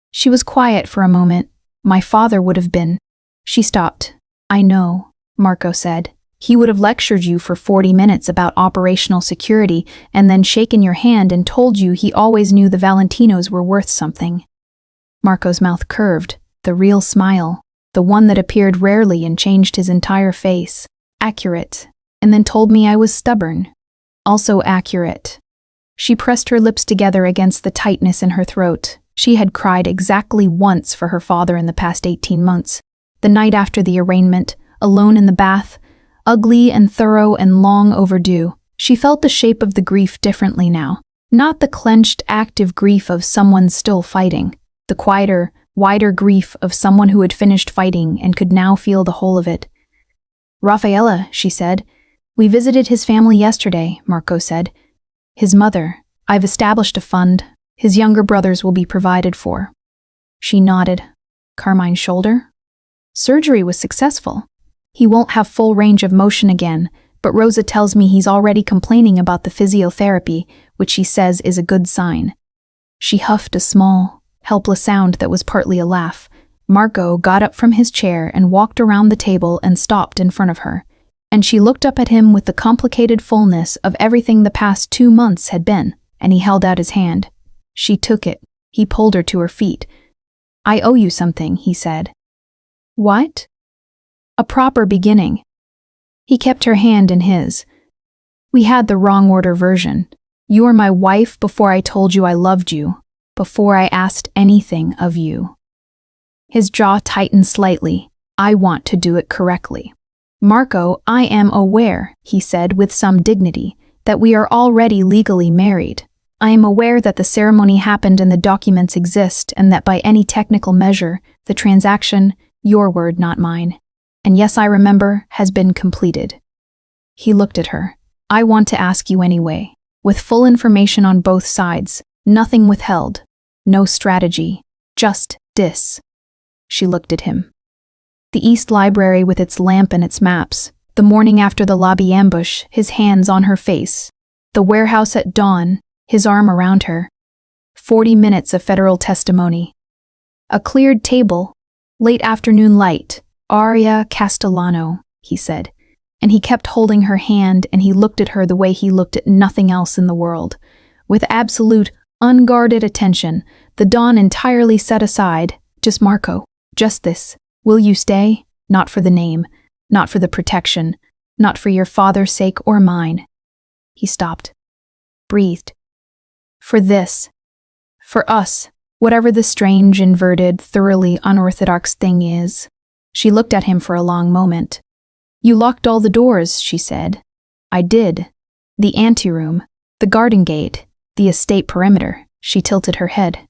She was quiet for a moment. "My father would have been." She stopped. "I know," Marco said. He would have lectured you for 40 minutes about operational security and then shaken your hand and told you he always knew the Valentinos were worth something. Marco's mouth curved, the real smile, the one that appeared rarely and changed his entire face. Accurate. And then told me I was stubborn. Also accurate. She pressed her lips together against the tightness in her throat. She had cried exactly once for her father in the past 18 months. The night after the arraignment, alone in the bath, ugly and thorough and long overdue. She felt the shape of the grief differently now. Not the clenched, active grief of someone still fighting. The quieter, wider grief of someone who had finished fighting and could now feel the whole of it. "Rafaela," she said. "We visited his family yesterday," Marco said. "His mother. I've established a fund. His younger brothers will be provided for." She nodded. Carmine's shoulder? Surgery was successful. He won't have full range of motion again, but Rosa tells me he's already complaining about the physiotherapy, which she says is a good sign. She huffed a small, helpless sound that was partly a laugh. Marco got up from his chair and walked around the table and stopped in front of her, and she looked up at him with the complicated fullness of everything the past 2 months had been, and he held out his hand. She took it. He pulled her to her feet. "I owe you something," he said. "What?" "A proper beginning." He kept her hand in his. "We had the wrong order version. You were my wife before I told you I loved you, before I asked anything of you." His jaw tightened slightly. "I want to do it correctly." "Marco, I am aware," he said with some dignity, "that we are already legally married. I am aware that the ceremony happened and the documents exist, and that by any technical measure, the transaction, your word, not mine, and yes, I remember, has been completed." He looked at her. "I want to ask you anyway, with full information on both sides, nothing withheld, no strategy, just this." She looked at him. The East Library with its lamp and its maps, the morning after the lobby ambush, his hands on her face, the warehouse at dawn, his arm around her. 40 minutes of federal testimony. A cleared table, late afternoon light, Aria Castellano, he said, and he kept holding her hand and he looked at her the way he looked at nothing else in the world, with absolute, unguarded attention, the dawn entirely set aside, just Marco, just this. Will you stay? Not for the name, not for the protection, not for your father's sake or mine. He stopped, breathed. For this. For us, whatever the strange, inverted, thoroughly unorthodox thing is. She looked at him for a long moment. "You locked all the doors," she said. "I did. The anteroom, the garden gate, the estate perimeter." She tilted her head.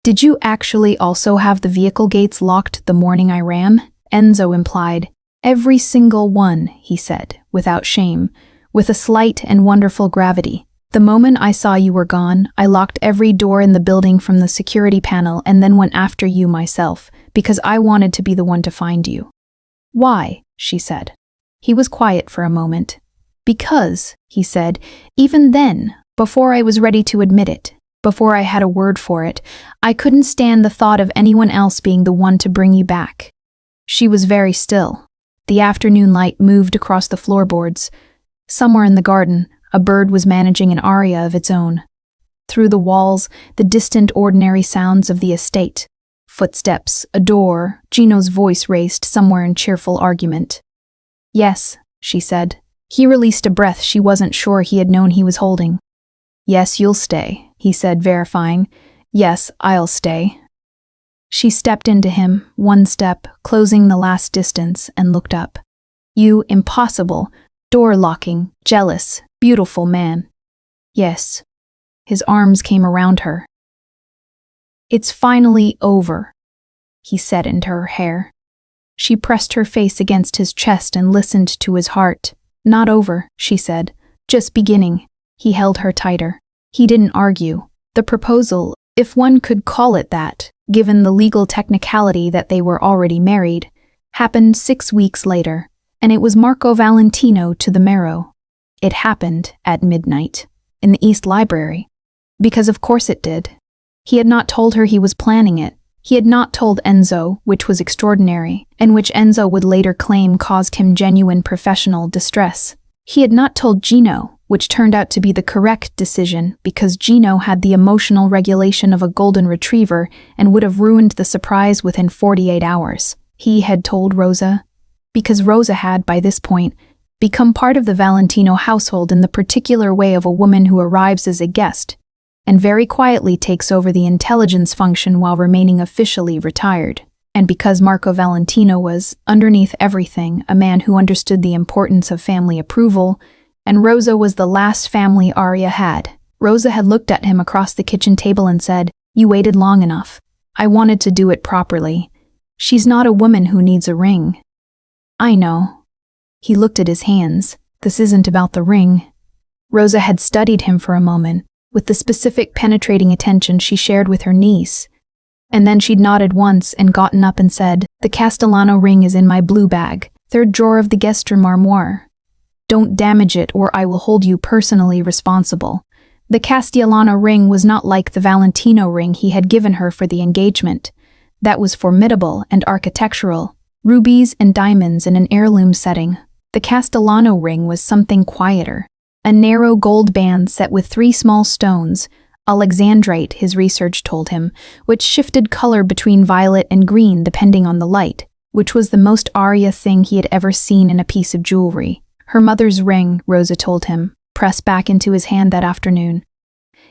"Did you actually also have the vehicle gates locked the morning I ran?" Enzo implied. "Every single one," he said, without shame, with a slight and wonderful gravity. "The moment I saw you were gone, I locked every door in the building from the security panel and then went after you myself, because I wanted to be the one to find you." "Why?" she said. He was quiet for a moment. "Because," he said, "even then, before I was ready to admit it, before I had a word for it, I couldn't stand the thought of anyone else being the one to bring you back." She was very still. The afternoon light moved across the floorboards. Somewhere in the garden, a bird was managing an aria of its own. Through the walls, the distant ordinary sounds of the estate. Footsteps, a door, Gino's voice raced somewhere in cheerful argument. "Yes," she said. He released a breath she wasn't sure he had known he was holding. "Yes, you'll stay," he said, verifying. "Yes, I'll stay." She stepped into him, one step, closing the last distance, and looked up. "You impossible, door-locking, jealous, beautiful man." "Yes." His arms came around her. "It's finally over," he said into her hair. She pressed her face against his chest and listened to his heart. "Not over," she said. "Just beginning." He held her tighter. He didn't argue. The proposal, if one could call it that, given the legal technicality that they were already married, happened 6 weeks later, and it was Marco Valentino to the marrow. It happened at midnight, in the East Library. Because of course it did. He had not told her he was planning it. He had not told Enzo, which was extraordinary, and which Enzo would later claim caused him genuine professional distress. He had not told Gino, which turned out to be the correct decision because Gino had the emotional regulation of a golden retriever and would have ruined the surprise within 48 hours. He had told Rosa, because Rosa had, by this point, become part of the Valentino household in the particular way of a woman who arrives as a guest and very quietly takes over the intelligence function while remaining officially retired. And because Marco Valentino was, underneath everything, a man who understood the importance of family approval, and Rosa was the last family Arya had. Rosa had looked at him across the kitchen table and said, "You waited long enough. I wanted to do it properly. She's not a woman who needs a ring." "I know." He looked at his hands. "This isn't about the ring." Rosa had studied him for a moment, with the specific penetrating attention she shared with her niece. And then she'd nodded once and gotten up and said, "The Castellano ring is in my blue bag, third drawer of the guest room armoire. Don't damage it or I will hold you personally responsible." The Castellano ring was not like the Valentino ring he had given her for the engagement. That was formidable and architectural, rubies and diamonds in an heirloom setting. The Castellano ring was something quieter. A narrow gold band set with 3 small stones, alexandrite, his research told him, which shifted color between violet and green depending on the light, which was the most Arya thing he had ever seen in a piece of jewelry. Her mother's ring, Rosa told him, pressed back into his hand that afternoon.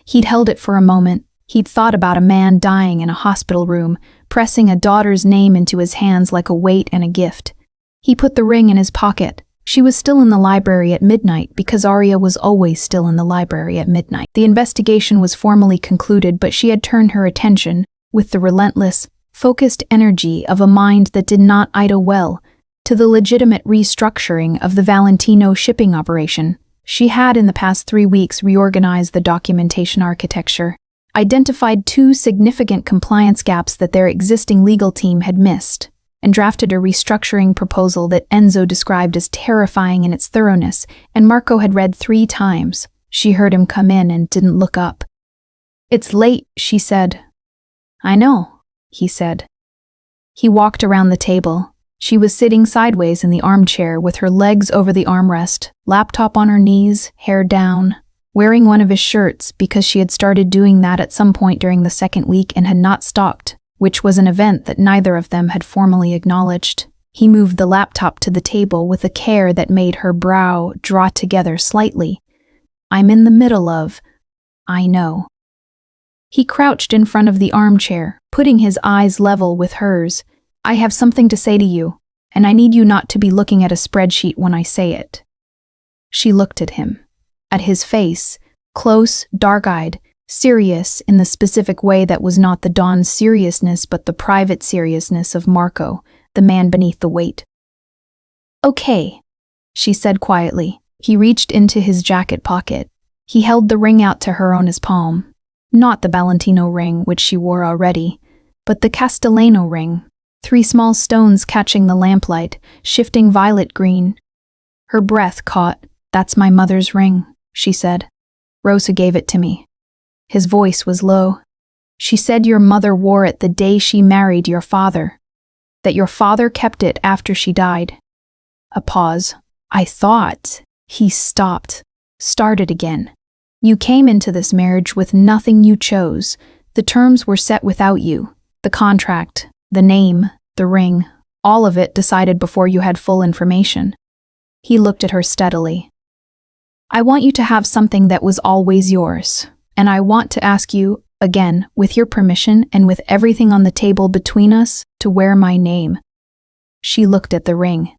He'd held it for a moment. He'd thought about a man dying in a hospital room, pressing a daughter's name into his hands like a weight and a gift. He put the ring in his pocket. She was still in the library at midnight because Arya was always still in the library at midnight. The investigation was formally concluded, but she had turned her attention, with the relentless, focused energy of a mind that did not idle well, to the legitimate restructuring of the Valentino shipping operation. She had in the past 3 weeks reorganized the documentation architecture, identified 2 significant compliance gaps that their existing legal team had missed, and drafted a restructuring proposal that Enzo described as terrifying in its thoroughness, and Marco had read 3 times. She heard him come in and didn't look up. "It's late," she said. "I know," he said. He walked around the table. She was sitting sideways in the armchair with her legs over the armrest, laptop on her knees, hair down, wearing one of his shirts because she had started doing that at some point during the 2nd week and had not stopped, which was an event that neither of them had formally acknowledged. He moved the laptop to the table with a care that made her brow draw together slightly. "I'm in the middle of, I know." He crouched in front of the armchair, putting his eyes level with hers. "I have something to say to you, and I need you not to be looking at a spreadsheet when I say it." She looked at him, at his face, close, dark-eyed, serious in the specific way that was not the Dawn's seriousness but the private seriousness of Marco, the man beneath the weight. "Okay," she said quietly. He reached into his jacket pocket. He held the ring out to her on his palm. Not the Valentino ring, which she wore already, but the Castellano ring. 3 small stones catching the lamplight, shifting violet green. Her breath caught. "That's my mother's ring," she said. "Rosa gave it to me." His voice was low. "She said your mother wore it the day she married your father. That your father kept it after she died." A pause. "I thought..." He stopped. Started again. "You came into this marriage with nothing you chose. The terms were set without you. The contract, the name, the ring, all of it decided before you had full information." He looked at her steadily. "I want you to have something that was always yours. And I want to ask you, again, with your permission and with everything on the table between us, to wear my name." She looked at the ring.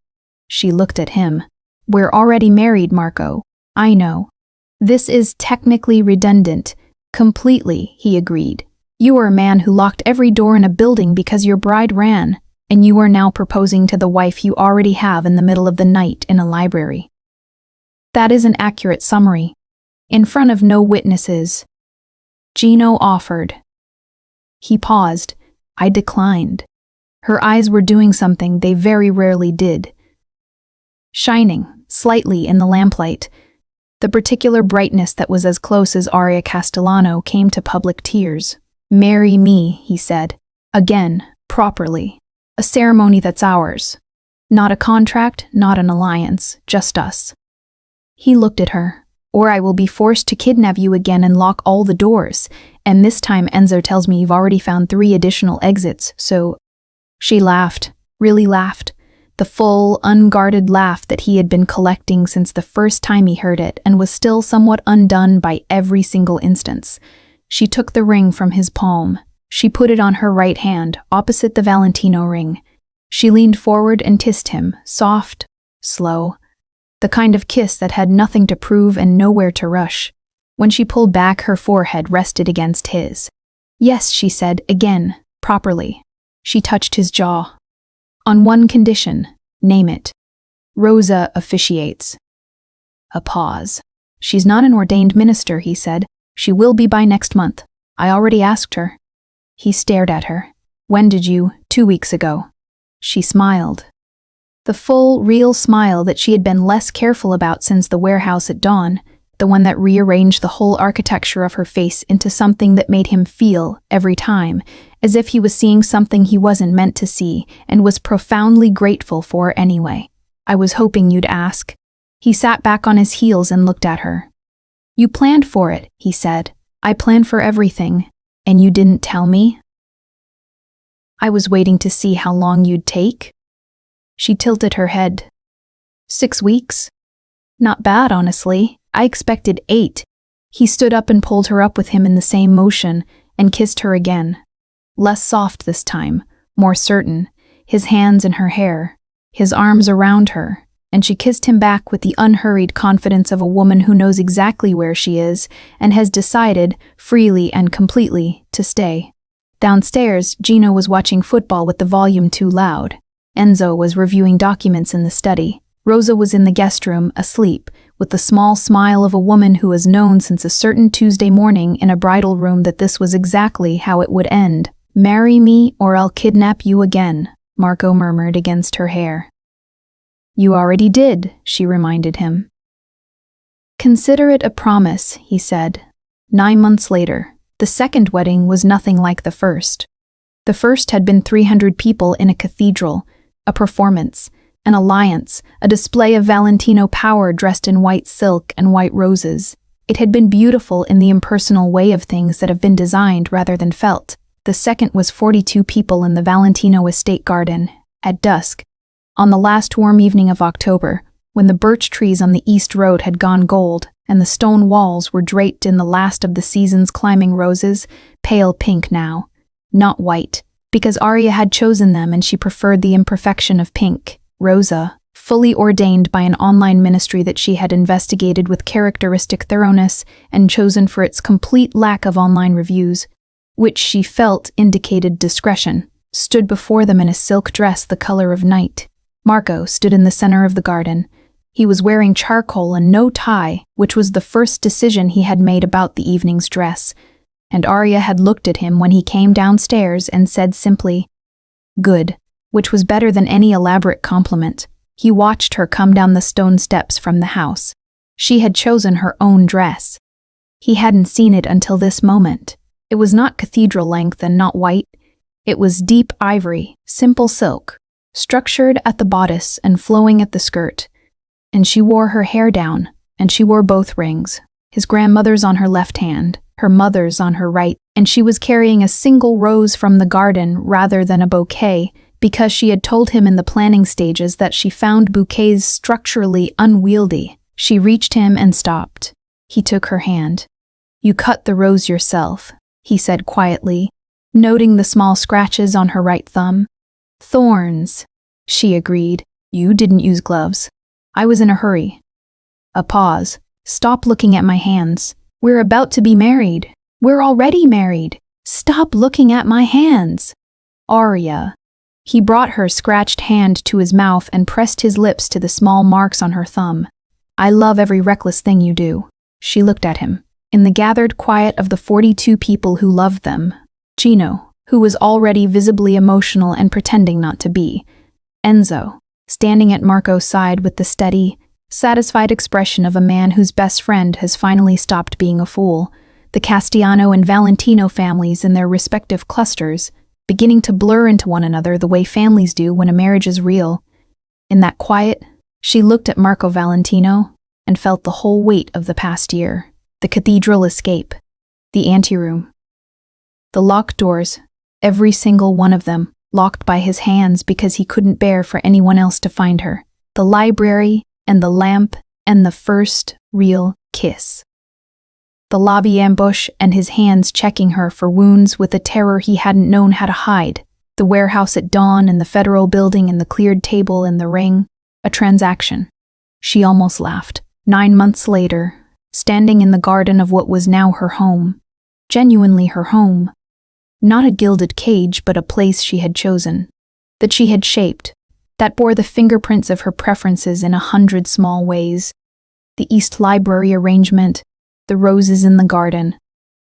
She looked at him. "We're already married, Marco. I know. This is technically redundant. Completely," he agreed. "You are a man who locked every door in a building because your bride ran, and you are now proposing to the wife you already have in the middle of the night in a library." That is an accurate summary. In front of no witnesses. Gino offered. He paused. I declined. Her eyes were doing something they very rarely did. Shining, slightly in the lamplight. The particular brightness that was as close as Arya Castellano came to public tears. "Marry me," he said. Again, properly. A ceremony that's ours. Not a contract, not an alliance, just us. He looked at her. Or I will be forced to kidnap you again and lock all the doors. And this time Enzo tells me you've already found 3 additional exits, so... She laughed, really laughed. The full, unguarded laugh that he had been collecting since the first time he heard it and was still somewhat undone by every single instance. She took the ring from his palm. She put it on her right hand, opposite the Valentino ring. She leaned forward and kissed him, soft, slow. The kind of kiss that had nothing to prove and nowhere to rush. When she pulled back, her forehead rested against his. Yes, she said, again, properly. She touched his jaw. On one condition, name it. Rosa officiates. A pause. She's not an ordained minister, he said. She will be by next month. I already asked her. He stared at her. When did you? 2 weeks ago. She smiled. The full, real smile that she had been less careful about since the warehouse at dawn, the one that rearranged the whole architecture of her face into something that made him feel, every time, as if he was seeing something he wasn't meant to see and was profoundly grateful for anyway. I was hoping you'd ask. He sat back on his heels and looked at her. You planned for it, he said. I planned for everything, and you didn't tell me? I was waiting to see how long you'd take. She tilted her head. 6 weeks? Not bad, honestly. I expected 8. He stood up and pulled her up with him in the same motion and kissed her again. Less soft this time, more certain, his hands in her hair, his arms around her, and she kissed him back with the unhurried confidence of a woman who knows exactly where she is and has decided, freely and completely, to stay. Downstairs, Gino was watching football with the volume too loud. Enzo was reviewing documents in the study. Rosa was in the guest room, asleep, with the small smile of a woman who has known since a certain Tuesday morning in a bridal room that this was exactly how it would end. Marry me or I'll kidnap you again, Marco murmured against her hair. You already did, she reminded him. Consider it a promise, he said. 9 months later, the second wedding was nothing like the first. The first had been 300 people in a cathedral, a performance, an alliance, a display of Valentino power dressed in white silk and white roses. It had been beautiful in the impersonal way of things that have been designed rather than felt. The second was 42 people in the Valentino estate garden, at dusk, on the last warm evening of October, when the birch trees on the east road had gone gold and the stone walls were draped in the last of the season's climbing roses, pale pink now, not white, because Arya had chosen them and she preferred the imperfection of pink. Rosa, fully ordained by an online ministry that she had investigated with characteristic thoroughness and chosen for its complete lack of online reviews, which she felt indicated discretion, stood before them in a silk dress the color of night. Marco stood in the center of the garden. He was wearing charcoal and no tie, which was the first decision he had made about the evening's dress, and Arya had looked at him when he came downstairs and said simply, "Good," which was better than any elaborate compliment. He watched her come down the stone steps from the house. She had chosen her own dress. He hadn't seen it until this moment. It was not cathedral length and not white. It was deep ivory, simple silk, structured at the bodice and flowing at the skirt. And she wore her hair down, and she wore both rings, his grandmother's on her left hand, her mother's on her right, and she was carrying a single rose from the garden rather than a bouquet, because she had told him in the planning stages that she found bouquets structurally unwieldy. She reached him and stopped. He took her hand. "You cut the rose yourself," he said quietly, noting the small scratches on her right thumb. "Thorns," she agreed. "You didn't use gloves." "I was in a hurry." A pause. "Stop looking at my hands. We're about to be married. We're already married. Stop looking at my hands." "Arya." He brought her scratched hand to his mouth and pressed his lips to the small marks on her thumb. "I love every reckless thing you do." She looked at him. In the gathered quiet of the 42 people who loved them, Gino, who was already visibly emotional and pretending not to be, Enzo, standing at Marco's side with the steady, satisfied expression of a man whose best friend has finally stopped being a fool, the Castellano and Valentino families in their respective clusters, beginning to blur into one another the way families do when a marriage is real. In that quiet, she looked at Marco Valentino and felt the whole weight of the past year. The cathedral escape, the anteroom, the locked doors, every single one of them, locked by his hands because he couldn't bear for anyone else to find her. The library and the lamp and the first real kiss. The lobby ambush and his hands checking her for wounds with a terror he hadn't known how to hide. The warehouse at dawn and the federal building and the cleared table and the ring. A transaction. She almost laughed. 9 months later, standing in the garden of what was now her home. Genuinely her home. Not a gilded cage, but a place she had chosen. That she had shaped. That bore the fingerprints of her preferences in 100 small ways. The East Library arrangement, the roses in the garden,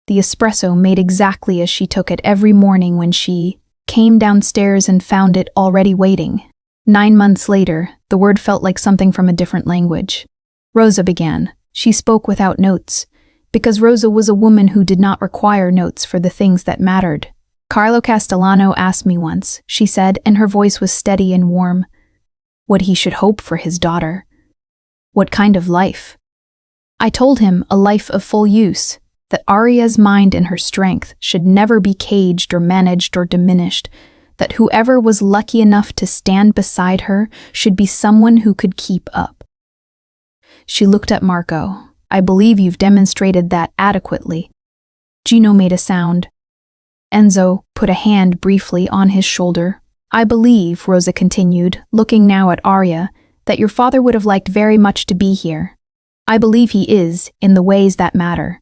the espresso made exactly as she took it every morning when she came downstairs and found it already waiting. 9 months later, the word felt like something from a different language. Rosa began. She spoke without notes, because Rosa was a woman who did not require notes for the things that mattered. Carlo Castellano asked me once, she said, and her voice was steady and warm, what he should hope for his daughter. What kind of life? I told him a life of full use, that Aria's mind and her strength should never be caged or managed or diminished, that whoever was lucky enough to stand beside her should be someone who could keep up. She looked at Marco. I believe you've demonstrated that adequately. Gino made a sound. Enzo put a hand briefly on his shoulder. I believe, Rosa continued, looking now at Aria, that your father would have liked very much to be here. I believe he is, in the ways that matter.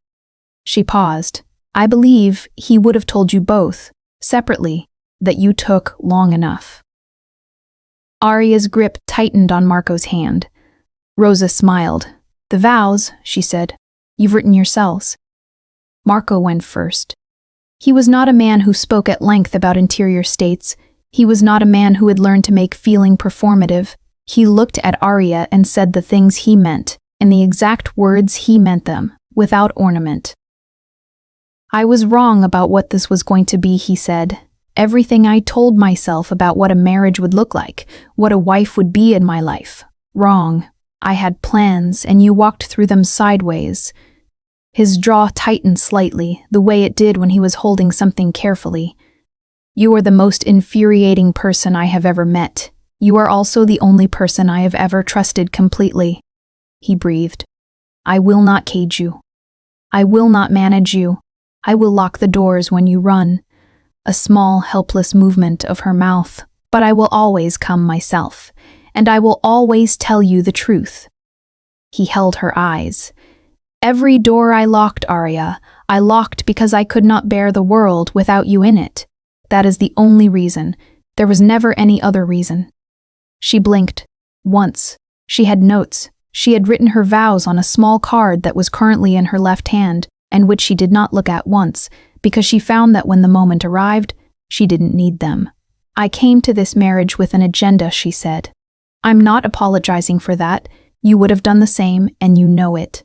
She paused. I believe he would have told you both, separately, that you took long enough. Aria's grip tightened on Marco's hand. Rosa smiled. The vows, she said, you've written yourselves. Marco went first. He was not a man who spoke at length about interior states. He was not a man who had learned to make feeling performative. He looked at Aria and said the things he meant, in the exact words he meant them, without ornament. I was wrong about what this was going to be, he said. Everything I told myself about what a marriage would look like, what a wife would be in my life. Wrong. I had plans, and you walked through them sideways. His jaw tightened slightly, the way it did when he was holding something carefully. You are the most infuriating person I have ever met. You are also the only person I have ever trusted completely. He breathed. I will not cage you. I will not manage you. I will lock the doors when you run. A small, helpless movement of her mouth. But I will always come myself, and I will always tell you the truth. He held her eyes. Every door I locked, Aria, I locked because I could not bear the world without you in it. That is the only reason. There was never any other reason. She blinked. Once. She had notes. She had written her vows on a small card that was currently in her left hand, and which she did not look at once, because she found that when the moment arrived, she didn't need them. I came to this marriage with an agenda, she said. I'm not apologizing for that. You would have done the same, and you know it.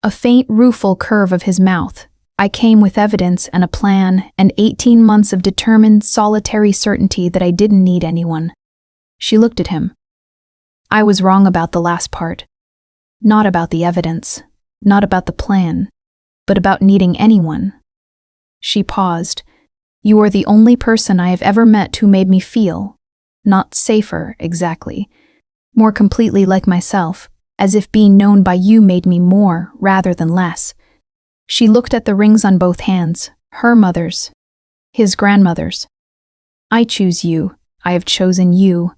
A faint, rueful curve of his mouth. I came with evidence and a plan, and 18 months of determined, solitary certainty that I didn't need anyone. She looked at him. I was wrong about the last part. Not about the evidence, not about the plan, but about needing anyone. She paused. You are the only person I have ever met who made me feel, not safer, exactly, more completely like myself, as if being known by you made me more rather than less. She looked at the rings on both hands, her mother's, his grandmother's. I choose you. I have chosen you.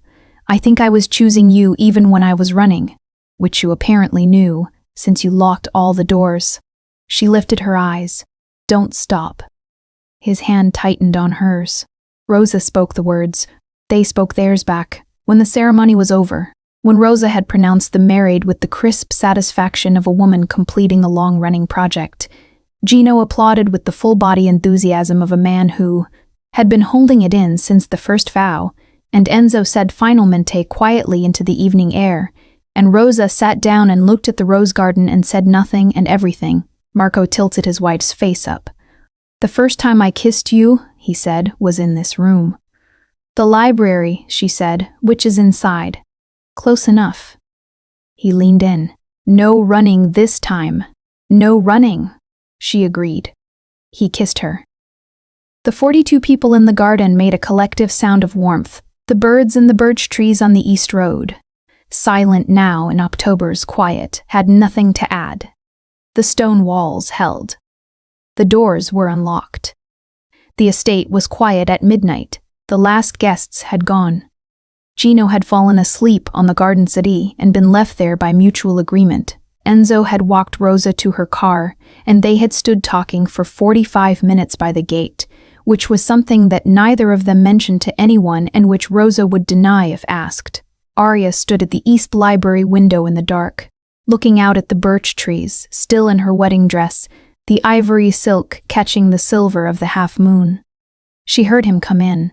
I think I was choosing you even when I was running, which you apparently knew, since you locked all the doors. She lifted her eyes. Don't stop. His hand tightened on hers. Rosa spoke the words. They spoke theirs back. When the ceremony was over, when Rosa had pronounced them married with the crisp satisfaction of a woman completing the long-running project, Gino applauded with the full-body enthusiasm of a man who had been holding it in since the first vow, and Enzo said finalmente quietly into the evening air, and Rosa sat down and looked at the rose garden and said nothing and everything. Marco tilted his wife's face up. The first time I kissed you, he said, was in this room. The library, she said, which is inside. Close enough. He leaned in. No running this time. No running, she agreed. He kissed her. The 42 people in the garden made a collective sound of warmth, the birds in the birch trees on the east road. Silent now in October's quiet, had nothing to add. The stone walls held. The doors were unlocked. The estate was quiet at midnight. The last guests had gone. Gino had fallen asleep on the garden settee and been left there by mutual agreement. Enzo had walked Rosa to her car, and they had stood talking for 45 minutes by the gate, which was something that neither of them mentioned to anyone and which Rosa would deny if asked. Arya stood at the east library window in the dark, looking out at the birch trees, still in her wedding dress, the ivory silk catching the silver of the half-moon. She heard him come in.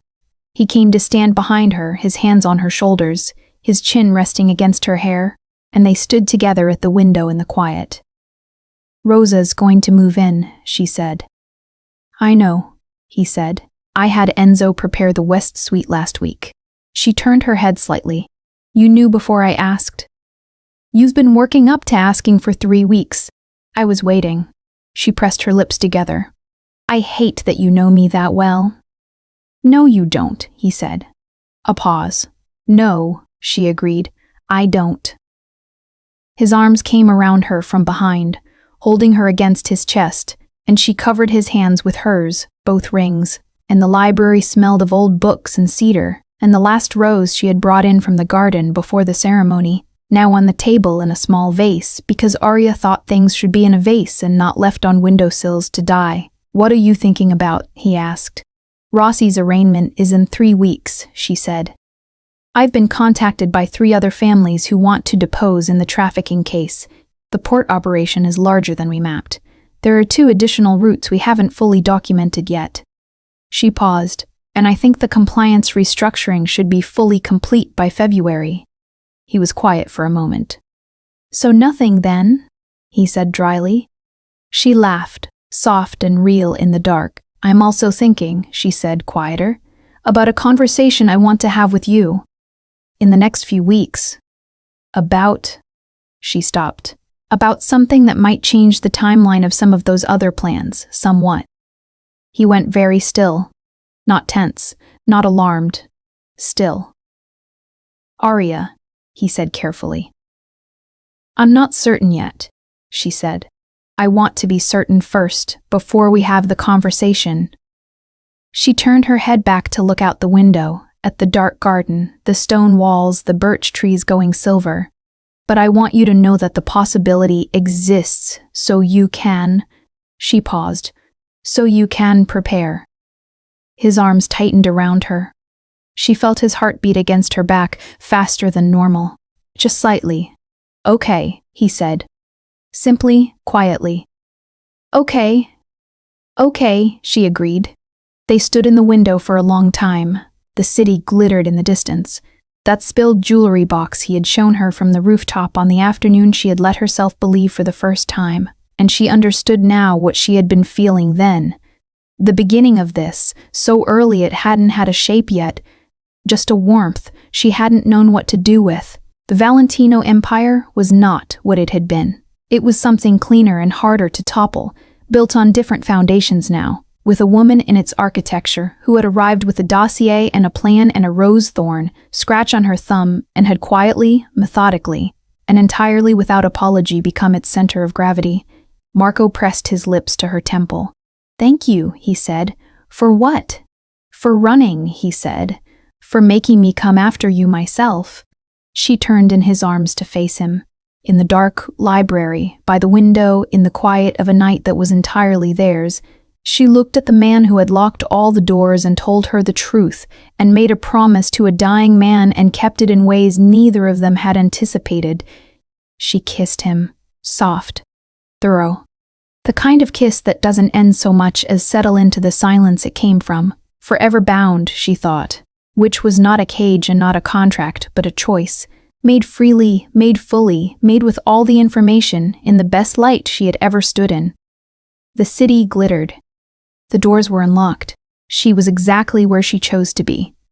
He came to stand behind her, his hands on her shoulders, his chin resting against her hair, and they stood together at the window in the quiet. "Rosa's going to move in," she said. "I know," he said. "I had Enzo prepare the West Suite last week." She turned her head slightly. "You knew before I asked?" "You've been working up to asking for 3 weeks. I was waiting." She pressed her lips together. "I hate that you know me that well." "No, you don't," he said. A pause. "No," she agreed. "I don't." His arms came around her from behind, holding her against his chest, and she covered his hands with hers, both rings, and the library smelled of old books and cedar, and the last rose she had brought in from the garden before the ceremony, now on the table in a small vase, because Arya thought things should be in a vase and not left on windowsills to die. "What are you thinking about?" he asked. "Rossi's arraignment is in 3 weeks, she said. "I've been contacted by 3 other families who want to depose in the trafficking case. The port operation is larger than we mapped. There are 2 additional routes we haven't fully documented yet." She paused, "And I think the compliance restructuring should be fully complete by February." He was quiet for a moment. "So nothing then?" he said dryly. She laughed, soft and real in the dark. "I'm also thinking," she said, quieter, "about a conversation I want to have with you. In the next few weeks." "About?" She stopped. "About something that might change the timeline of some of those other plans, somewhat." He went very still. Not tense, not alarmed. Still. "Arya," he said carefully. "I'm not certain yet," she said. "I want to be certain first, before we have the conversation." She turned her head back to look out the window, at the dark garden, the stone walls, the birch trees going silver. "But I want you to know that the possibility exists, so you can," she paused, "so you can prepare." His arms tightened around her. She felt his heart beat against her back, faster than normal. Just slightly. "Okay," he said. Simply, quietly. "Okay." "Okay," she agreed. They stood in the window for a long time. The city glittered in the distance. That spilled jewelry box he had shown her from the rooftop on the afternoon she had let herself believe for the first time, and she understood now what she had been feeling then. The beginning of this, so early it hadn't had a shape yet, just a warmth she hadn't known what to do with. The Valentino Empire was not what it had been. It was something cleaner and harder to topple, built on different foundations now, with a woman in its architecture who had arrived with a dossier and a plan and a rose thorn scratch on her thumb and had quietly, methodically, and entirely without apology become its center of gravity. Marco pressed his lips to her temple. "Thank you," he said. "For what?" "For running," he said. "For making me come after you myself." She turned in his arms to face him. In the dark library, by the window, in the quiet of a night that was entirely theirs, she looked at the man who had locked all the doors and told her the truth, and made a promise to a dying man and kept it in ways neither of them had anticipated. She kissed him, soft, thorough. The kind of kiss that doesn't end so much as settle into the silence it came from. Forever bound, she thought, which was not a cage and not a contract, but a choice. Made freely, made fully, made with all the information, in the best light she had ever stood in. The city glittered. The doors were unlocked. She was exactly where she chose to be.